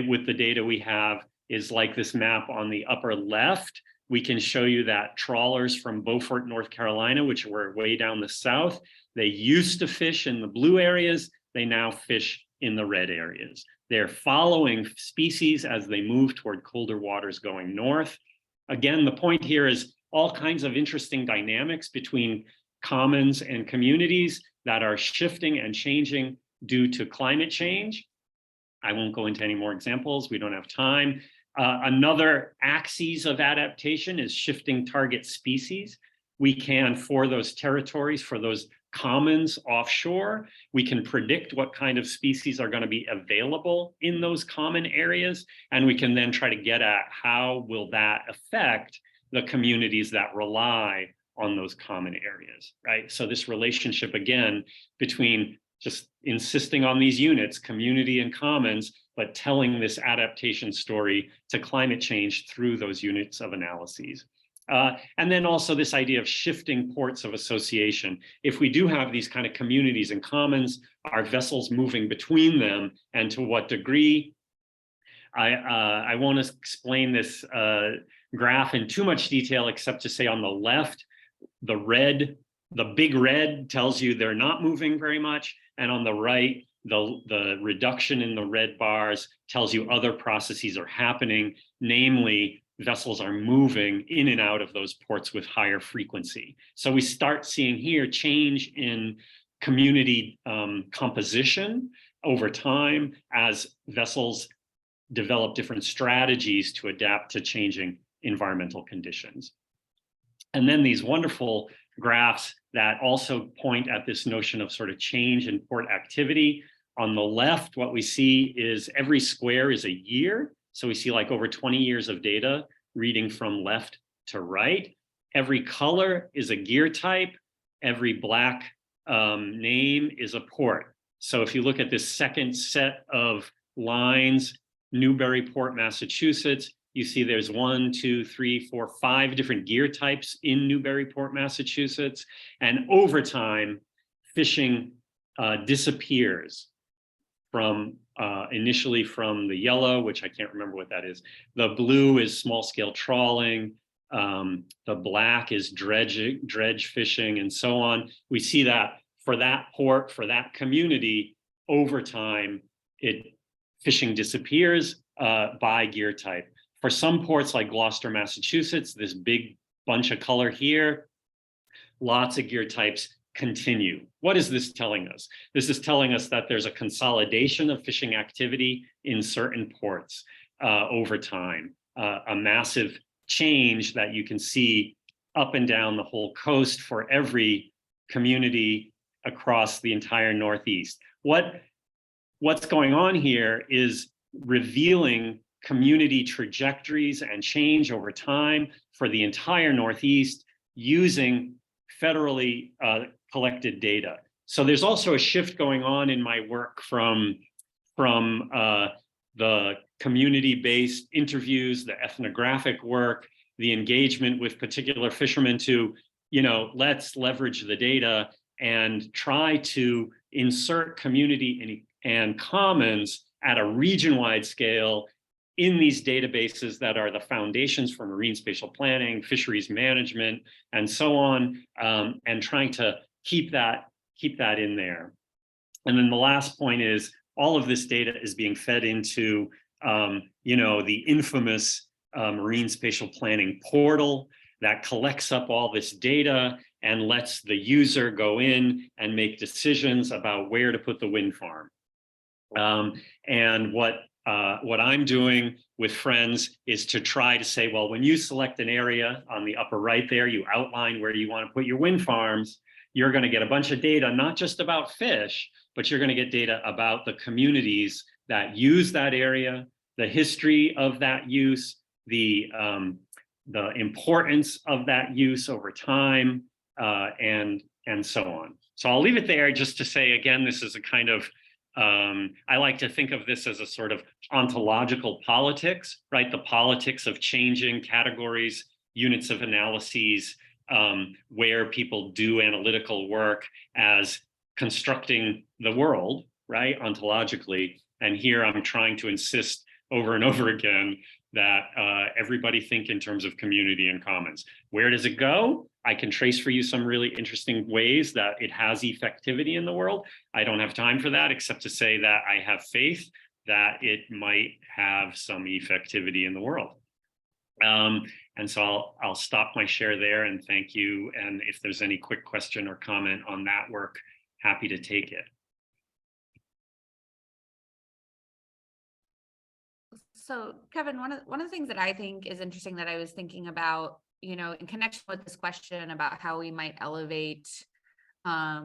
with the data we have is like this map on the upper left. We can show you that trawlers from Beaufort, North Carolina, which were way down the south, they used to fish in the blue areas, they now fish in the red areas. They're following species as they move toward colder waters going north. Again, the point here is all kinds of interesting dynamics between commons and communities that are shifting and changing due to climate change. I won't go into any more examples, we don't have time. Another axis of adaptation is shifting target species. We can, for those territories, for those commons offshore, we can predict what kind of species are going to be available in those common areas, and we can then try to get at how will that affect the communities that rely on those common areas, right? So this relationship, again, between just insisting on these units, community and commons, but telling this adaptation story to climate change through those units of analyses. And then also this idea of shifting ports of association. If we do have these kind of communities and commons, are vessels moving between them, and to what degree? I won't explain this graph in too much detail, except to say on the left, the big red tells you they're not moving very much. And on the right, the reduction in the red bars tells you other processes are happening, namely vessels are moving in and out of those ports with higher frequency. So we start seeing here change in community composition over time as vessels develop different strategies to adapt to changing environmental conditions. And then these wonderful graphs that also point at this notion of sort of change in port activity. On the left, what we see is every square is a year. So we see like over 20 years of data reading from left to right. Every color is a gear type. Every black name is a port. So if you look at this second set of lines, Newburyport, Massachusetts, you see there's 1, 2, 3, 4, 5 different gear types in Newburyport, Massachusetts. And over time, fishing disappears from initially from the yellow, which I can't remember what that is. The blue is small scale trawling. The black is dredge fishing and so on. We see that for that port, for that community, over time, fishing disappears by gear type. For some ports like Gloucester, Massachusetts, this big bunch of color here, lots of gear types continue. What is this telling us? This is telling us that there's a consolidation of fishing activity in certain ports over time, a massive change that you can see up and down the whole coast for every community across the entire Northeast. What's going on here is revealing community trajectories and change over time for the entire Northeast using federally collected data. So there's also a shift going on in my work from the community-based interviews, the ethnographic work, the engagement with particular fishermen to, let's leverage the data and try to insert community and commons at a region-wide scale in these databases that are the foundations for marine spatial planning, fisheries management, and so on, and trying to keep that in there. And then the last point is all of this data is being fed into the infamous marine spatial planning portal that collects up all this data and lets the user go in and make decisions about where to put the wind farm. And what I'm doing with friends is to try to say, well, when you select an area on the upper right there, you outline where you want to put your wind farms, you're going to get a bunch of data, not just about fish, but you're going to get data about the communities that use that area, the history of that use, the importance of that use over time, and so on. So I'll leave it there just to say, again, this is a kind of I like to think of this as a sort of ontological politics, right? The politics of changing categories, units of analyses, where people do analytical work as constructing the world, right? Ontologically. And here I'm trying to insist over and over again that everybody think in terms of community and commons. Where does it go? I can trace for you some really interesting ways that it has effectivity in the world. I don't have time for that, except to say that I have faith that it might have some effectivity in the world. And so I'll stop my share there and thank you. And if there's any quick question or comment on that work, happy to take it. So Kevin, one of the things that I think is interesting that I was thinking about, you know, in connection with this question about how we might elevate, I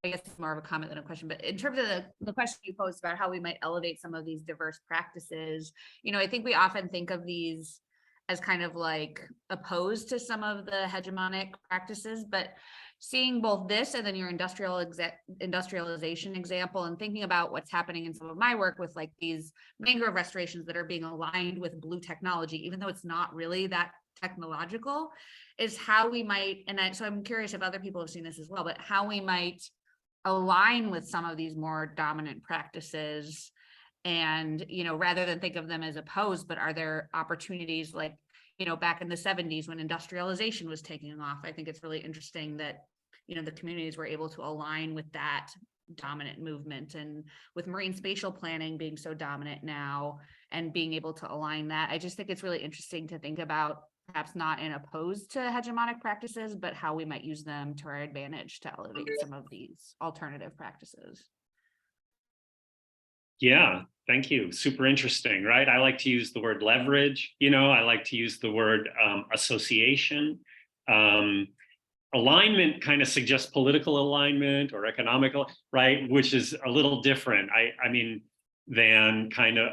guess it's more of a comment than a question, but in terms of the question you posed about how we might elevate some of these diverse practices, you know, I think we often think of these as kind of like opposed to some of the hegemonic practices, but seeing both this and then your industrialization example and thinking about what's happening in some of my work with like these mangrove restorations that are being aligned with blue technology, even though it's not really that technological, is how we might, so I'm curious if other people have seen this as well, but how we might align with some of these more dominant practices and, you know, rather than think of them as opposed, but are there opportunities like, you know, back in the 70s when industrialization was taking off, I think it's really interesting that, you know, the communities were able to align with that dominant movement, and with marine spatial planning being so dominant now and being able to align that, I just think it's really interesting to think about perhaps not in opposed to hegemonic practices, but how we might use them to our advantage to elevate some of these alternative practices. Yeah, thank you. Super interesting, right? I like to use the word leverage, you know, I like to use the word association. Alignment kind of suggests political alignment or economical, right? Which is a little different. I mean, than kind of,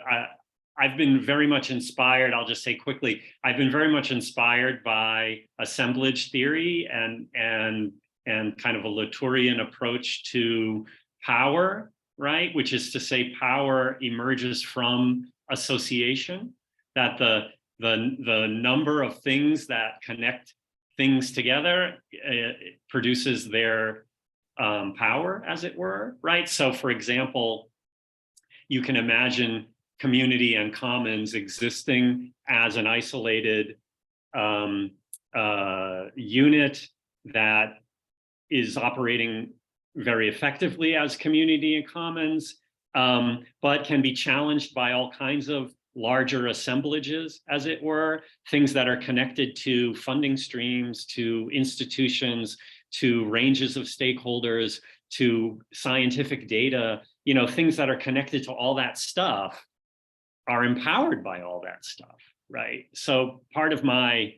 I've been very much inspired, I'll just say quickly, I've been very much inspired by assemblage theory and kind of a Latourian approach to power, right? Which is to say power emerges from association, that the number of things that connect things together produces their power, as it were, right? So for example, you can imagine community and commons existing as an isolated unit that is operating very effectively as community and commons, but can be challenged by all kinds of larger assemblages, as it were, things that are connected to funding streams, to institutions, to ranges of stakeholders, to scientific data, you know, things that are connected to all that stuff are empowered by all that stuff, right? So part of my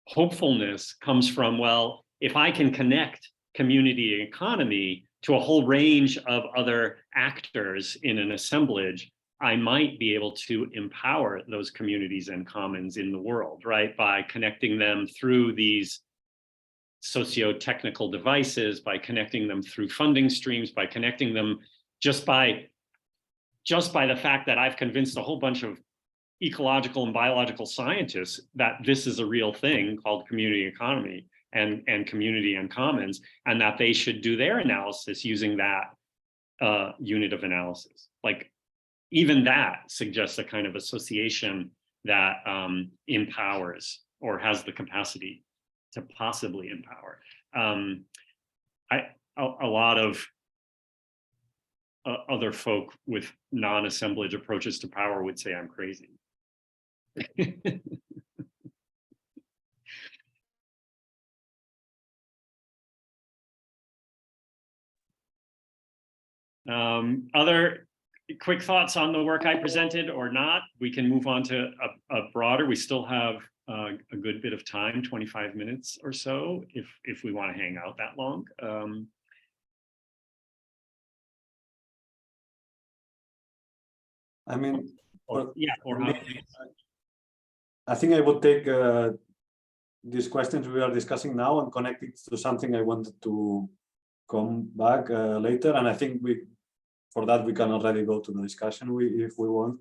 hopefulness comes from, well, if I can connect community and economy to a whole range of other actors in an assemblage, I might be able to empower those communities and commons in the world, right? By connecting them through these socio-technical devices, by connecting them through funding streams, by connecting them just by the fact that I've convinced a whole bunch of ecological and biological scientists that this is a real thing called community economy and community and commons, and that they should do their analysis using that unit of analysis. Like, even that suggests a kind of association that empowers or has the capacity to possibly empower. A lot of other folk with non-assemblage approaches to power would say I'm crazy. Other quick thoughts on the work I presented or not? We can move on to a broader, we still have a good bit of time, 25 minutes or so, if we want to hang out that long. I mean, I think I would take these questions we are discussing now and connect it to something I wanted to come back later, and I think for that we can already go to the discussion if we want,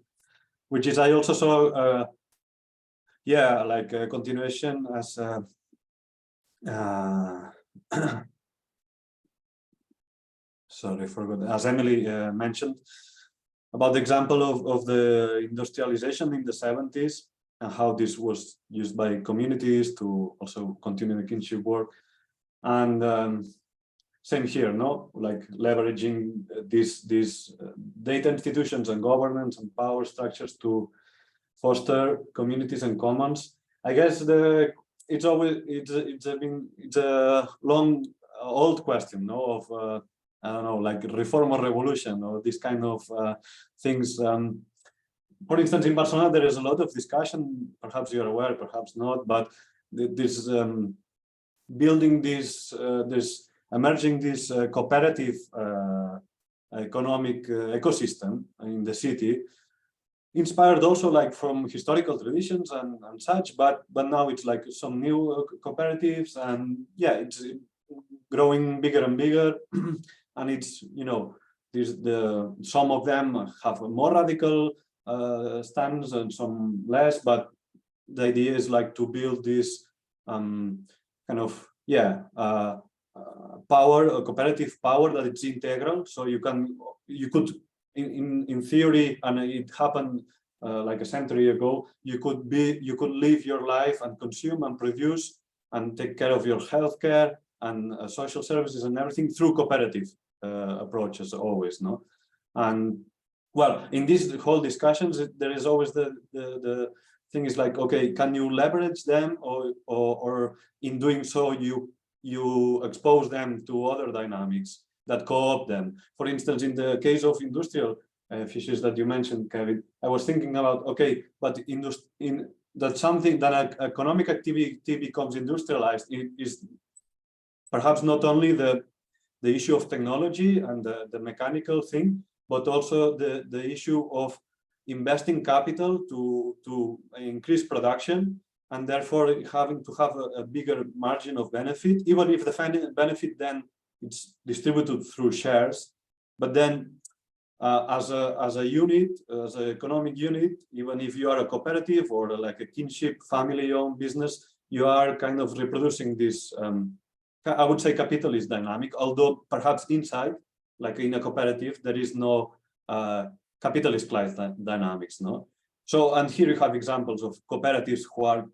which is I also saw yeah, like a continuation as sorry, I forgot, as Emily mentioned, about the example of the industrialization in the 70s and how this was used by communities to also continue the kinship work. And same here, no? Like leveraging these data institutions and governance and power structures to foster communities and commons. I guess it's a long old question, no? Of I don't know, like reform or revolution or this kind of things. For instance, in Barcelona, there is a lot of discussion. Perhaps you're aware, perhaps not, but this building this emerging this cooperative economic ecosystem in the city, inspired also like from historical traditions and such, but now it's like some new cooperatives, and yeah, it's growing bigger and bigger. And it's, you know, some of them have a more radical stance and some less, but the idea is like to build this kind of, yeah, power, a cooperative power that it's integral. So you could in theory, and it happened like a century ago, you could live your life and consume and produce and take care of your healthcare and social services and everything through cooperative approaches always, no? And well, in these whole discussions, there is always the thing is like, okay, can you leverage them, or in doing so you expose them to other dynamics that co-opt them? For instance, in the case of industrial fishes that you mentioned, Kevin, I was thinking about, okay, but that something that economic activity becomes industrialized is perhaps not only the issue of technology and the mechanical thing, but also the issue of investing capital to increase production, and therefore having to have a bigger margin of benefit, even if the benefit then it's distributed through shares. But then as a unit, as an economic unit, even if you are a cooperative or like a kinship family-owned business, you are kind of reproducing this I would say capitalist dynamic, although perhaps inside, like in a cooperative, there is no capitalist class dynamics, no? So, and here you have examples of cooperatives who are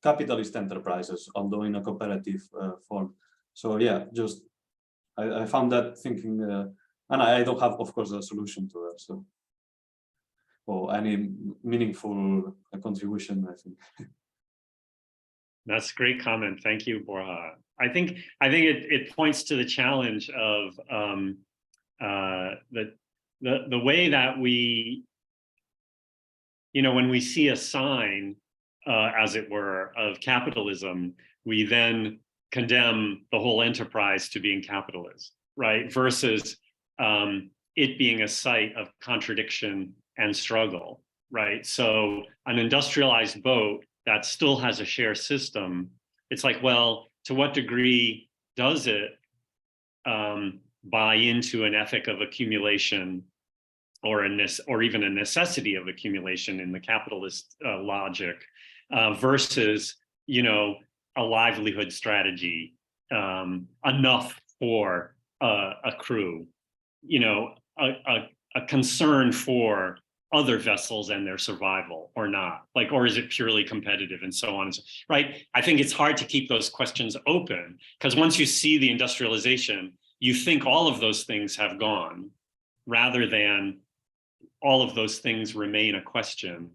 capitalist enterprises, although in a cooperative form. So yeah, just I found that thinking, and I don't have, of course, a solution to that, so, or any meaningful contribution, I think. That's a great comment. Thank you, Borja. I think it points to the challenge of the way that we, you know, when we see a sign, as it were, of capitalism, we then condemn the whole enterprise to being capitalist, right? Versus it being a site of contradiction and struggle, right? So an industrialized boat that still has a share system, it's like, well, to what degree does it buy into an ethic of accumulation or even a necessity of accumulation in the capitalist logic versus, you know, a livelihood strategy enough for a crew, you know, a concern for other vessels and their survival or not, like, or is it purely competitive and so on, right? I think it's hard to keep those questions open because once you see the industrialization, you think all of those things have gone rather than all of those things remain a question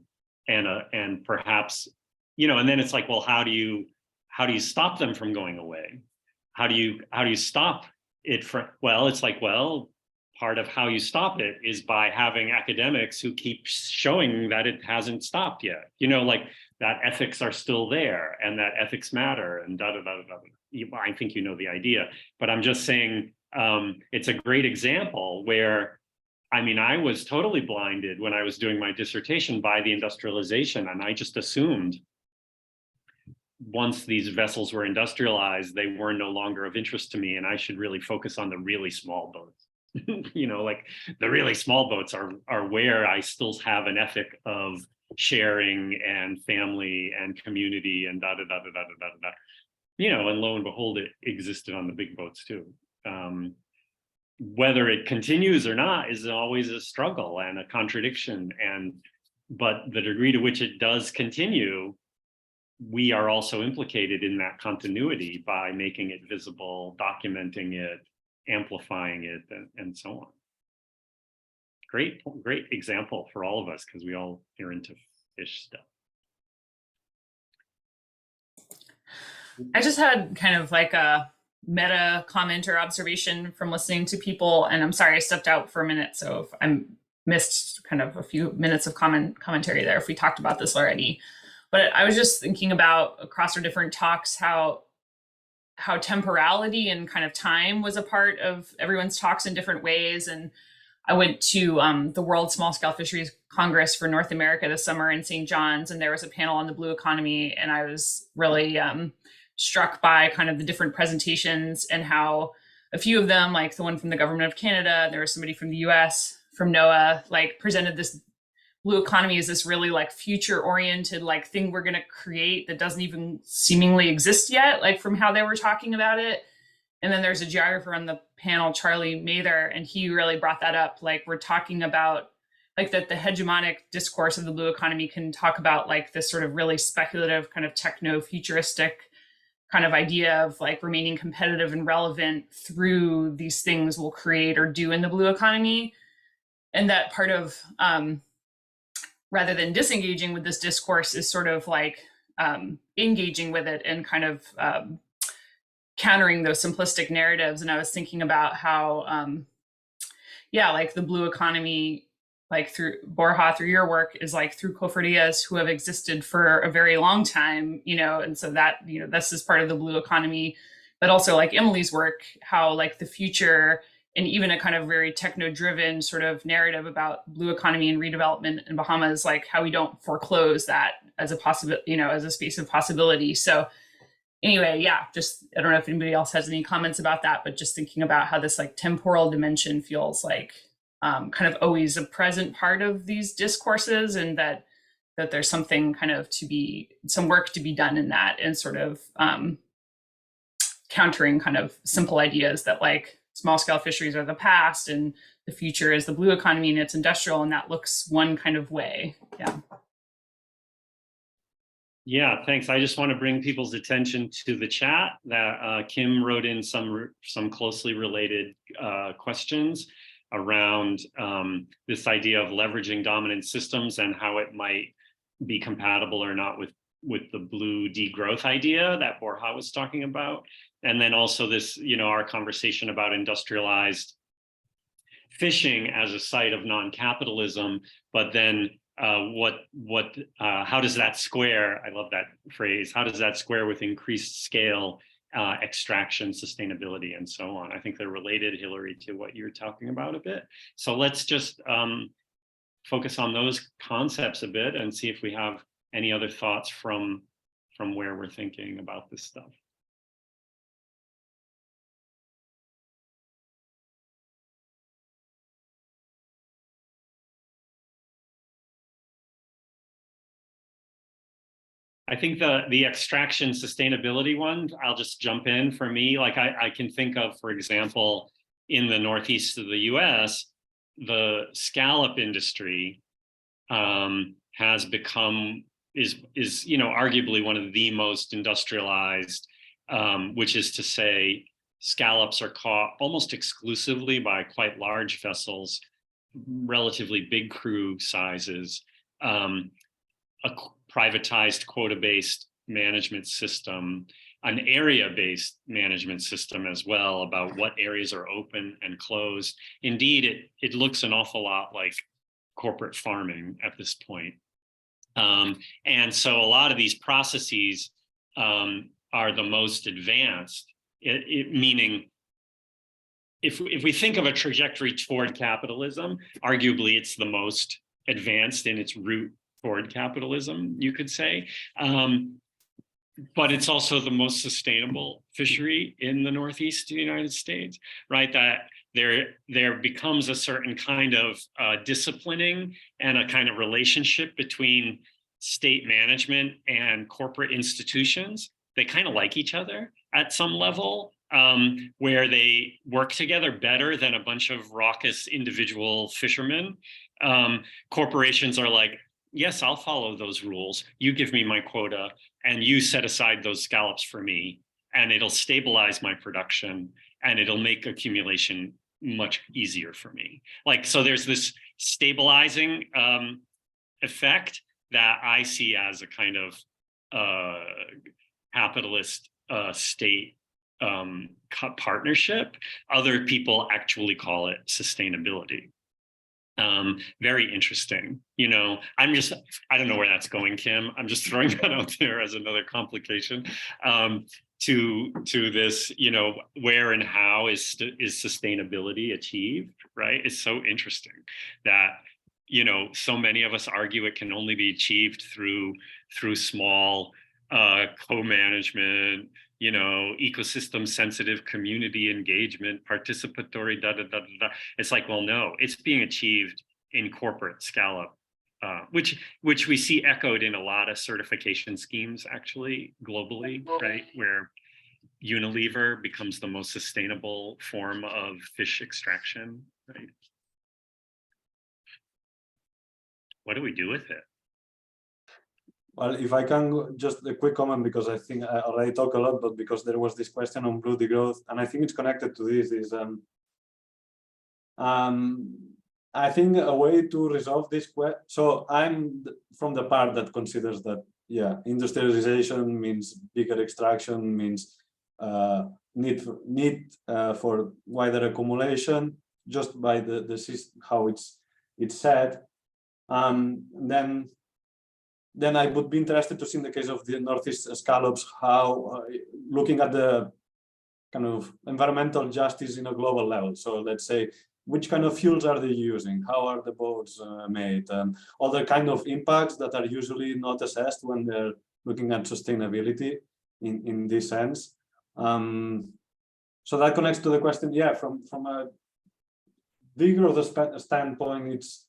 and perhaps, you know, and then it's like, well, how do you stop them from going away? How do you stop it from, well, it's like, well, part of how you stop it is by having academics who keep showing that it hasn't stopped yet. You know, like that ethics are still there and that ethics matter and da da da da da. I think you know the idea, but I'm just saying it's a great example where, I mean, I was totally blinded when I was doing my dissertation by the industrialization, and I just assumed once these vessels were industrialized, they were no longer of interest to me, and I should really focus on the really small boats. Like the really small boats are where I still have an ethic of sharing and family and community and da da da da da da da da. And lo and behold, it existed on the big boats too. Whether it continues or not is always a struggle and a contradiction. But the degree to which it does continue, we are also implicated in that continuity by making it visible, documenting it, amplifying it, and so on. Great example for all of us, because we all are into fish stuff. I just had kind of like a meta comment or observation from listening to people, and I'm sorry I stepped out for a minute, so if I missed kind of a few minutes of commentary there if we talked about this already. But I was just thinking about across our different talks how temporality and kind of time was a part of everyone's talks in different ways. And I went to the World Small Scale Fisheries Congress for North America this summer in St. John's, and there was a panel on the blue economy, and I was really struck by kind of the different presentations and how a few of them, like the one from the government of Canada, there was somebody from the US, from NOAA, like presented this blue economy as this really like future oriented like thing we're going to create that doesn't even seemingly exist yet, like from how they were talking about it. And then there's a geographer on the panel, Charlie Mather, and he really brought that up. Like we're talking about like that the hegemonic discourse of the blue economy can talk about like this sort of really speculative kind of techno futuristic kind of idea of like remaining competitive and relevant through these things we'll create or do in the blue economy. And that part of, rather than disengaging with this discourse, is sort of like engaging with it and kind of countering those simplistic narratives. And I was thinking about how, like the blue economy, like through Borja, through your work, is like through cofradías who have existed for a very long time, and so that, this is part of the blue economy, but also like Emily's work, how like the future and even a kind of very techno-driven sort of narrative about blue economy and redevelopment in Bahamas, like how we don't foreclose that as a possibility, as a space of possibility. So anyway, just, I don't know if anybody else has any comments about that, but just thinking about how this like temporal dimension feels like kind of always a present part of these discourses, and that there's something kind of some work to be done in that, and sort of countering kind of simple ideas that like small scale fisheries are the past and the future is the blue economy and it's industrial, and that looks one kind of way. Yeah, thanks. I just want to bring people's attention to the chat that Kim wrote in some closely related questions around this idea of leveraging dominant systems and how it might be compatible or not with the blue degrowth idea that Borja was talking about. And then also this, our conversation about industrialized fishing as a site of non-capitalism, but then how does that square? I love that phrase. How does that square with increased scale extraction, sustainability, and so on? I think they're related, Hillary, to what you're talking about a bit. So let's just focus on those concepts a bit and see if we have any other thoughts from where we're thinking about this stuff. I think the extraction sustainability one, I'll just jump in. For me, like I can think of, for example, in the northeast of the US, the scallop industry has become, is arguably one of the most industrialized, which is to say scallops are caught almost exclusively by quite large vessels, relatively big crew sizes, a privatized quota-based management system, an area-based management system as well, about what areas are open and closed. Indeed, it looks an awful lot like corporate farming at this point. And so a lot of these processes are the most advanced, meaning if we think of a trajectory toward capitalism, arguably it's the most advanced in its route toward capitalism, you could say. but it's also the most sustainable fishery in the Northeast of the United States, right? That there becomes a certain kind of disciplining and a kind of relationship between state management and corporate institutions. They kind of like each other at some level, where they work together better than a bunch of raucous individual fishermen. Corporations are like, yes, I'll follow those rules. You give me my quota and you set aside those scallops for me, and it'll stabilize my production and it'll make accumulation much easier for me. Like, so there's this stabilizing effect that I see as a kind of capitalist state partnership. Other people actually call it sustainability. Very interesting. You know, I don't know where that's going, Kim. I'm just throwing that out there as another complication to this, you know, where and how is sustainability achieved, right? It's so interesting that, you know, so many of us argue it can only be achieved through small co-management, you know, ecosystem sensitive community engagement, participatory, da, da, da, da, da. It's like, well, no, it's being achieved in corporate scallop, which we see echoed in a lot of certification schemes actually globally, right? Where Unilever becomes the most sustainable form of fish extraction, right? What do we do with it? Well, if I can just a quick comment, because I think I already talk a lot, but because there was this question on blue degrowth, and I think it's connected to this, is I think a way to resolve this question. So I'm from the part that considers that, yeah, industrialization means bigger extraction, means need for wider accumulation, just by the system, how it's said. Then I would be interested to see in the case of the Northeast scallops, how looking at the kind of environmental justice in a global level. So let's say, which kind of fuels are they using? How are the boats made? Other kind of impacts that are usually not assessed when they're looking at sustainability in this sense. So that connects to the question, yeah, from a degrowth standpoint, it's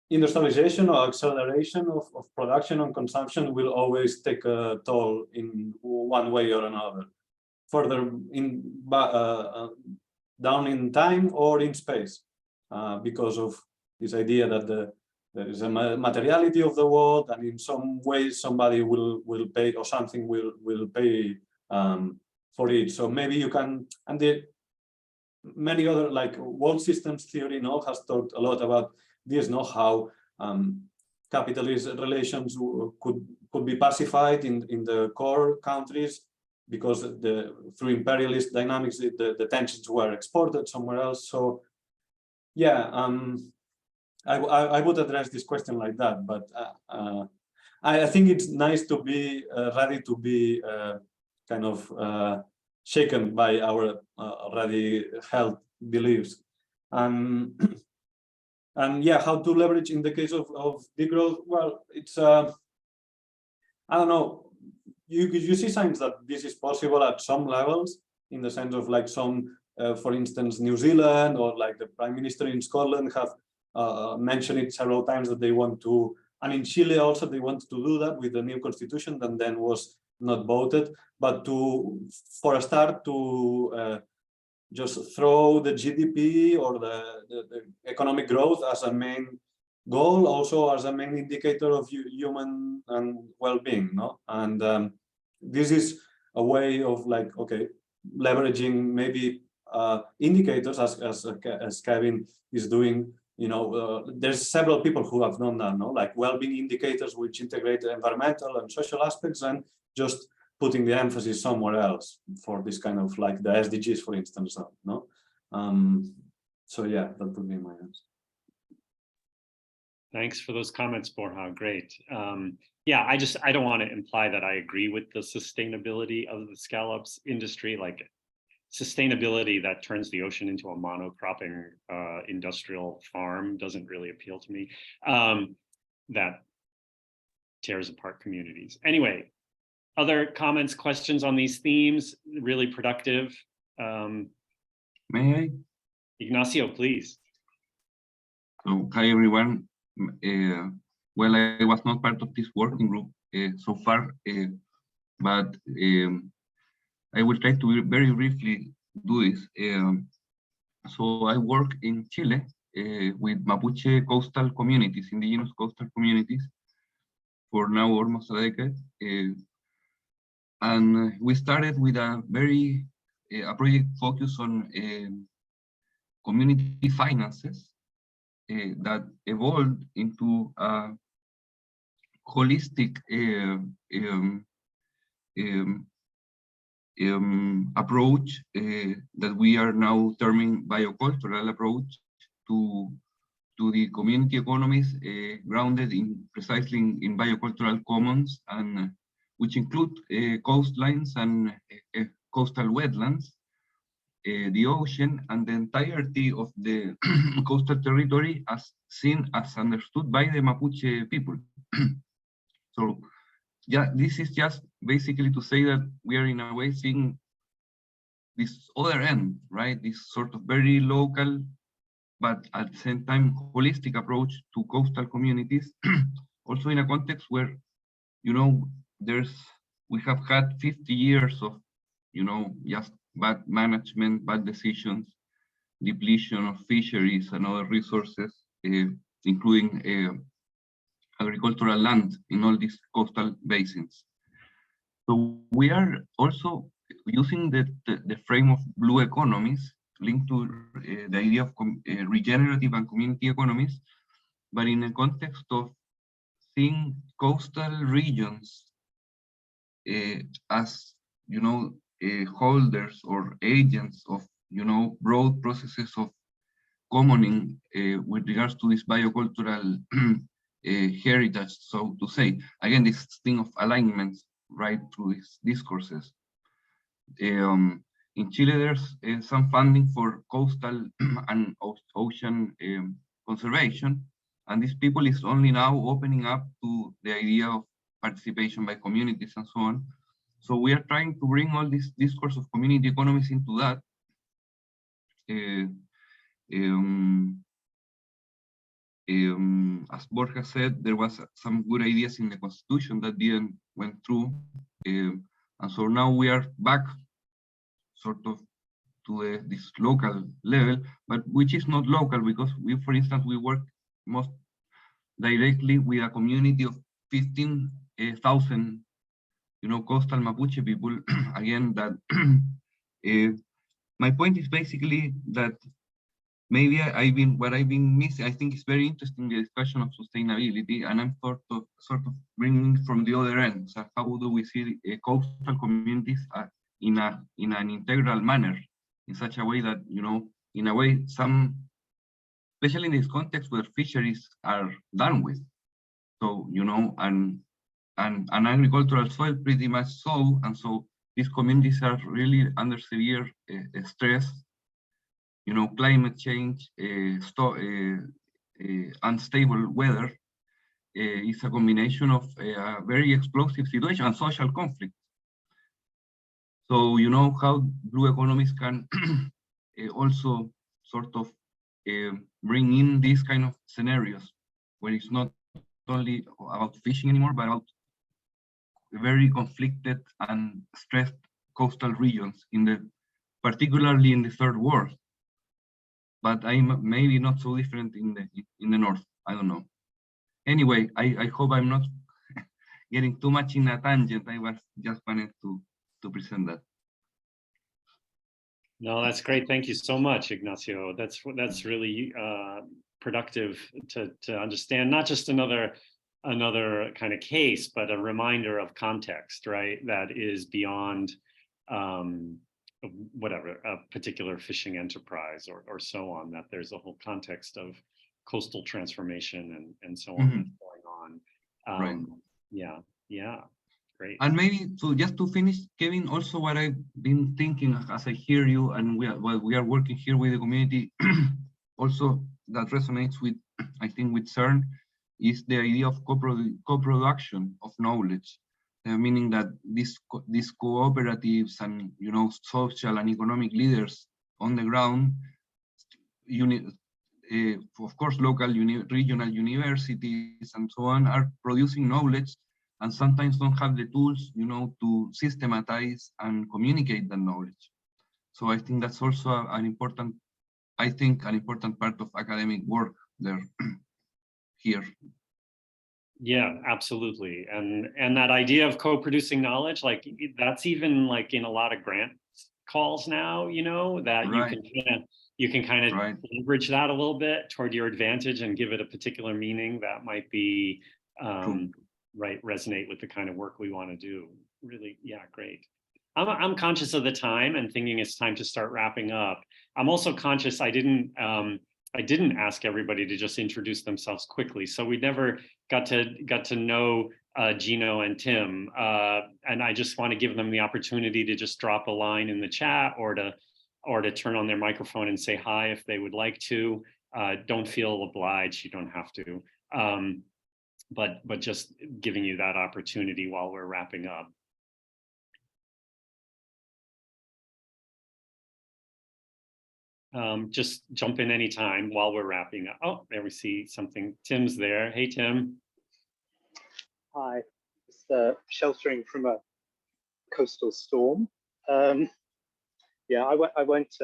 industrialization or acceleration of production and consumption will always take a toll in one way or another, further in down in time or in space, because of this idea that there is a materiality of the world, and in some ways somebody will pay, or something will pay for it. So maybe you can, and the many other, like world systems theory, has talked a lot about this, how capitalist relations could be pacified in the core countries, because through imperialist dynamics the tensions were exported somewhere else. So yeah, I would address this question like that, but I think it's nice to be ready to be kind of shaken by our already held beliefs. And yeah, how to leverage in the case of degrowth? Well, it's I don't know. You see signs that this is possible at some levels, in the sense of like some, for instance, New Zealand, or like the Prime Minister in Scotland have mentioned it several times that they want to, and in Chile also they wanted to do that with the new constitution that then was not voted, but for a start to just throw the GDP or the economic growth as a main goal, also as a main indicator of human and well-being, And this is a way of like, okay, leveraging maybe indicators as Kevin is doing. There's several people who have done that, like well-being indicators which integrate the environmental and social aspects, and just putting the emphasis somewhere else for this kind of, like the SDGs, for instance, so yeah, that would be my answer. Thanks for those comments, Borja. Great. Yeah, I don't want to imply that I agree with the sustainability of the scallops industry, like sustainability that turns the ocean into a monocropping industrial farm doesn't really appeal to me. That tears apart communities. Anyway, other comments, questions on these themes? Really productive. May I? Ignacio, please. So, hi everyone. Well, I was not part of this working group so far, but I will try to very briefly do this. So I work in Chile with Mapuche coastal communities, indigenous coastal communities, for now almost a decade. And we started with a project focused on community finances that evolved into a holistic approach that we are now terming biocultural approach to the community economies grounded precisely in biocultural commons, and which include coastlines and coastal wetlands, the ocean, and the entirety of the coastal territory as seen, as understood by the Mapuche people. So yeah, this is just basically to say that we are in a way seeing this other end, right? This sort of very local, but at the same time holistic approach to coastal communities, also in a context where, you know, we have had 50 years of, you know, just bad management, bad decisions, depletion of fisheries and other resources, including agricultural land in all these coastal basins. So we are also using the frame of blue economies linked to the idea of regenerative and community economies, but in a context of seeing coastal regions as, you know, holders or agents of, you know, broad processes of commoning with regards to this biocultural heritage, so to say. Again, this thing of alignments right through these discourses. In Chile, there's some funding for coastal and ocean conservation, and these people is only now opening up to the idea of participation by communities and so on. So we are trying to bring all this discourse of community economies into that. As Borja said, there was some good ideas in the constitution that didn't went through, and so now we are back sort of to this local level, but which is not local, because we, for instance, we work most directly with a community of 15,000, you know, coastal Mapuche people. Again, that my point is basically that maybe what I've been missing, I think it's very interesting, the discussion of sustainability, and I'm sort of bringing from the other end. So how do we see coastal communities in an integral manner, in such a way that, you know, in a way, especially in this context where fisheries are done with, so, you know, and agricultural soil pretty much so, and so these communities are really under severe stress. You know, climate change, unstable weather is a combination of a very explosive situation and social conflict. So, you know, how blue economies can also sort of bring in these kind of scenarios where it's not only about fishing anymore, but about very conflicted and stressed coastal regions, particularly in the third world. But I'm maybe not so different in the north. I don't know. Anyway, I hope I'm not getting too much in a tangent. I was just wanted to present that. No, that's great. Thank you so much, Ignacio. That's really productive to understand, not just another kind of case, but a reminder of context, right? That is beyond whatever, a particular fishing enterprise or so on, that there's a whole context of coastal transformation and so on that's going on. Right. Yeah, great. And maybe just to finish, Kevin, also what I've been thinking as I hear you, and while we are working here with the community, also that resonates with, I think, with CERN, is the idea of co-production of knowledge. meaning that these cooperatives and social and economic leaders on the ground, of course, local regional universities and so on, are producing knowledge and sometimes don't have the tools, to systematize and communicate the knowledge. So I think that's also an important part of academic work there here. Yeah, absolutely. And that idea of co-producing knowledge, like that's even like in a lot of grant calls now, that Right. you can kind of Right. leverage that a little bit toward your advantage and give it a particular meaning that might be right, resonate with the kind of work we want to do. Really, yeah, great. I'm conscious of the time and thinking it's time to start wrapping up. I'm also conscious I didn't ask everybody to just introduce themselves quickly, so we never got to know Gino and Tim, and I just want to give them the opportunity to just drop a line in the chat or to turn on their microphone and say hi if they would like to. Don't feel obliged, you don't have to, but just giving you that opportunity while we're wrapping up. Just jump in anytime while we're wrapping up. Oh, there we see something. Tim's there. Hey, Tim. Hi, just sheltering from a coastal storm. Yeah, I won't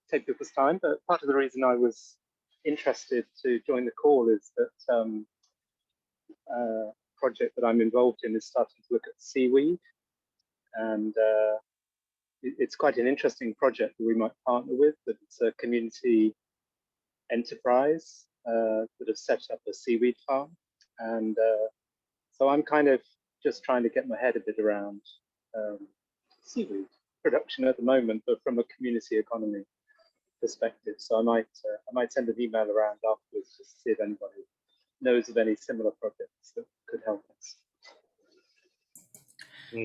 take people's time, but part of the reason I was interested to join the call is that a project that I'm involved in is starting to look at seaweed, and it's quite an interesting project that we might partner with. That it's a community enterprise that have set up a seaweed farm, and so I'm kind of just trying to get my head a bit around seaweed production at the moment, but from a community economy perspective. So I might send an email around afterwards just to see if anybody knows of any similar projects that could help us.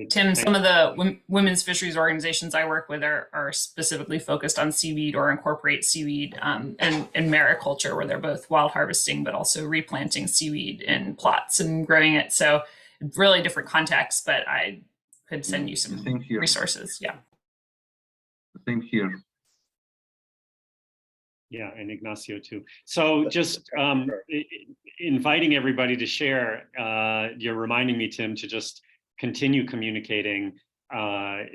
Tim, some of the women's fisheries organizations I work with are specifically focused on seaweed or incorporate seaweed and mariculture, where they're both wild harvesting but also replanting seaweed in plots and growing it. So really different contexts, but I could send you some resources. Yeah. Same here. Yeah, and Ignacio too. So just inviting everybody to share, you're reminding me, Tim, to just continue communicating. I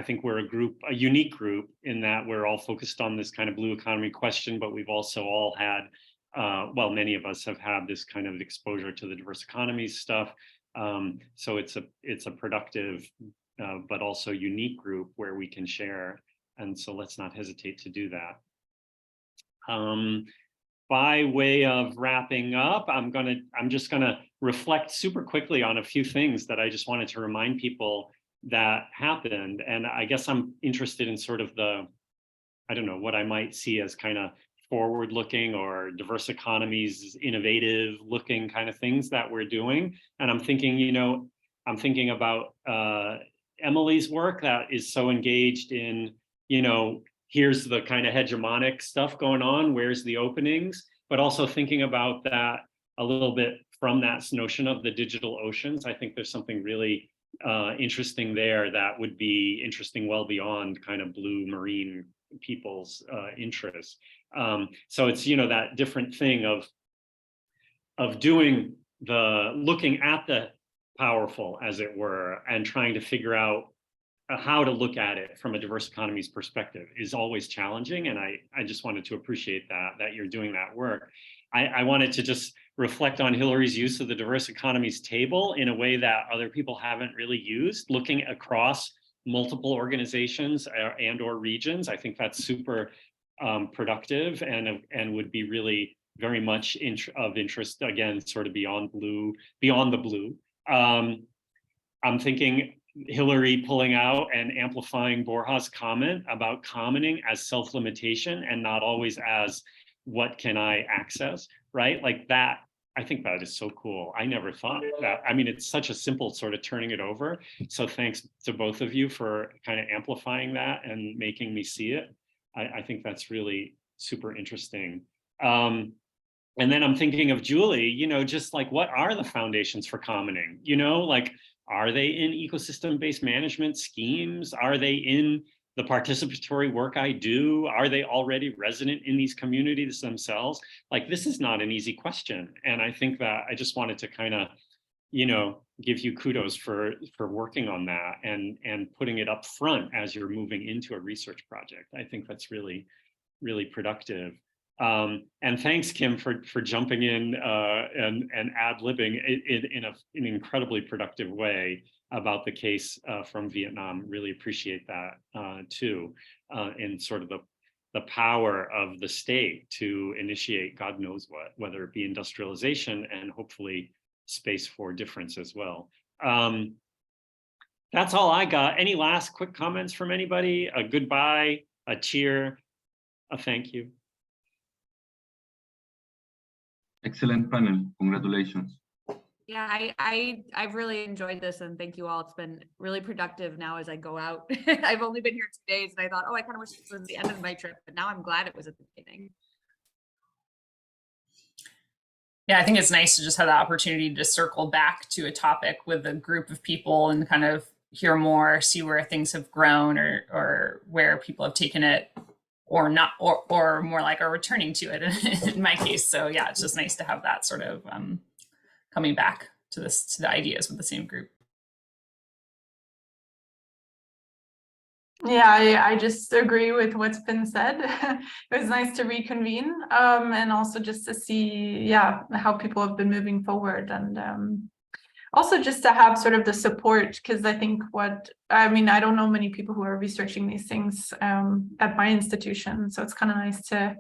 think we're a unique group in that we're all focused on this kind of blue economy question, but we've also all had, many of us have had this kind of exposure to the diverse economies stuff. So it's a productive, but also unique group where we can share. And so let's not hesitate to do that. By way of wrapping up, I'm just gonna reflect super quickly on a few things that I just wanted to remind people that happened. And I guess I'm interested in sort of what I might see as kind of forward-looking or diverse economies, innovative looking kind of things that we're doing. And I'm thinking about Emily's work that is so engaged in, here's the kind of hegemonic stuff going on, where's the openings, but also thinking about that a little bit from that notion of the digital oceans. I think there's something really interesting there that would be interesting well beyond kind of blue marine people's interests. So it's, that different thing of doing looking at the powerful, as it were, and trying to figure out how to look at it from a diverse economies perspective is always challenging. And I just wanted to appreciate that you're doing that work. I wanted to just reflect on Hillary's use of the diverse economies table in a way that other people haven't really used, looking across multiple organizations and or regions. I think that's super productive and would be really very much of interest, again, sort of beyond the blue. I'm thinking Hillary pulling out and amplifying Borja's comment about commoning as self-limitation and not always as what can I access, right? Like that, I think that is so cool. I never thought that. I mean, it's such a simple sort of turning it over. So thanks to both of you for kind of amplifying that and making me see it. I think that's really super interesting. And then I'm thinking of Julie, just like, what are the foundations for commoning? Like, Are they in ecosystem-based management schemes? Are they in the participatory work I do? Are they already resident in these communities themselves? Like, this is not an easy question. And I think that I just wanted to kind of, you know, give you kudos for working on that and putting it up front as you're moving into a research project. I think that's really, really productive. And thanks, Kim, for jumping in and ad-libbing in an incredibly productive way about the case from Vietnam. Really appreciate that too, and sort of the power of the state to initiate God knows what, whether it be industrialization and hopefully space for difference as well. That's all I got. Any last quick comments from anybody? A goodbye, a cheer, a thank you. Excellent panel. Congratulations. Yeah, I've really enjoyed this, and thank you all. It's been really productive now as I go out. I've only been here 2 days and I thought, oh, I kind of wish this was the end of my trip, but now I'm glad it was at the beginning. Yeah, I think it's nice to just have the opportunity to circle back to a topic with a group of people and kind of hear more, see where things have grown or where people have taken it or not, or more like are returning to it in my case. So yeah, it's just nice to have that sort of coming back to the ideas with the same group. Yeah, I just agree with what's been said. It was nice to reconvene, and also just to see, yeah, how people have been moving forward, and also just to have sort of the support, because I think I don't know many people who are researching these things at my institution, so it's kind of nice to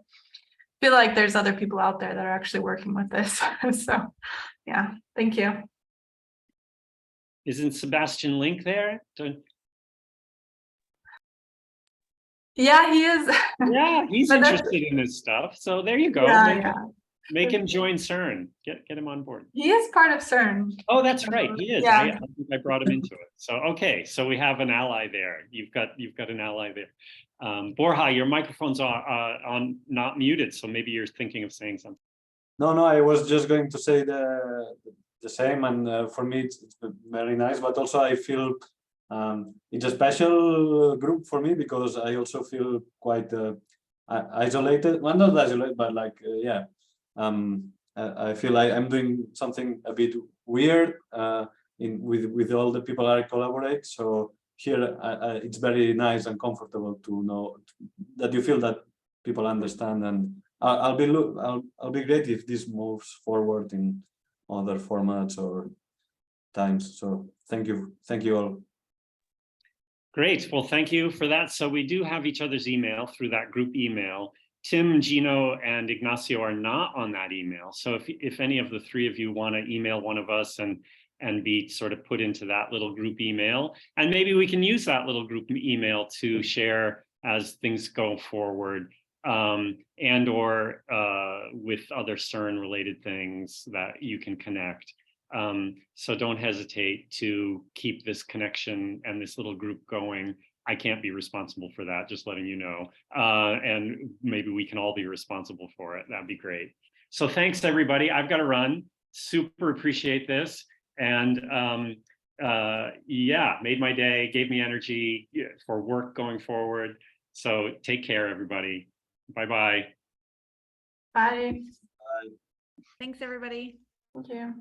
feel like there's other people out there that are actually working with this. So yeah, thank you. Isn't Sebastian Link there? Yeah, he is. Yeah, he's interested in this stuff. So there you go. Yeah, make him join CERN. Get him on board. he is part of CERN. Oh, that's right. He is. Yeah. I think I brought him into it. So okay, so we have an ally there. You've got an ally there. Borja, your microphone's on not muted, so maybe you're thinking of saying something. No, I was just going to say the same, and for me it's very nice, but also I feel it's a special group for me because I also feel quite isolated. Well, not isolated, but like yeah. I feel like I'm doing something a bit weird with all the people I collaborate. So here it's very nice and comfortable to know that you feel that people understand, and I'll be great if this moves forward in other formats or times. So thank you all. Great. Well, thank you for that. So we do have each other's email through that group email. Tim, Gino, and Ignacio are not on that email. So if any of the three of you want to email one of us and be sort of put into that little group email, and maybe we can use that little group email to share as things go forward, and or with other CERN related things that you can connect. So don't hesitate to keep this connection and this little group going. I can't be responsible for that, just letting you know. And maybe we can all be responsible for it. That'd be great. So thanks, everybody. I've got to run. Super appreciate this. And yeah, made my day, gave me energy for work going forward. So take care, everybody. Bye-bye. Bye. Thanks, everybody. Thank you.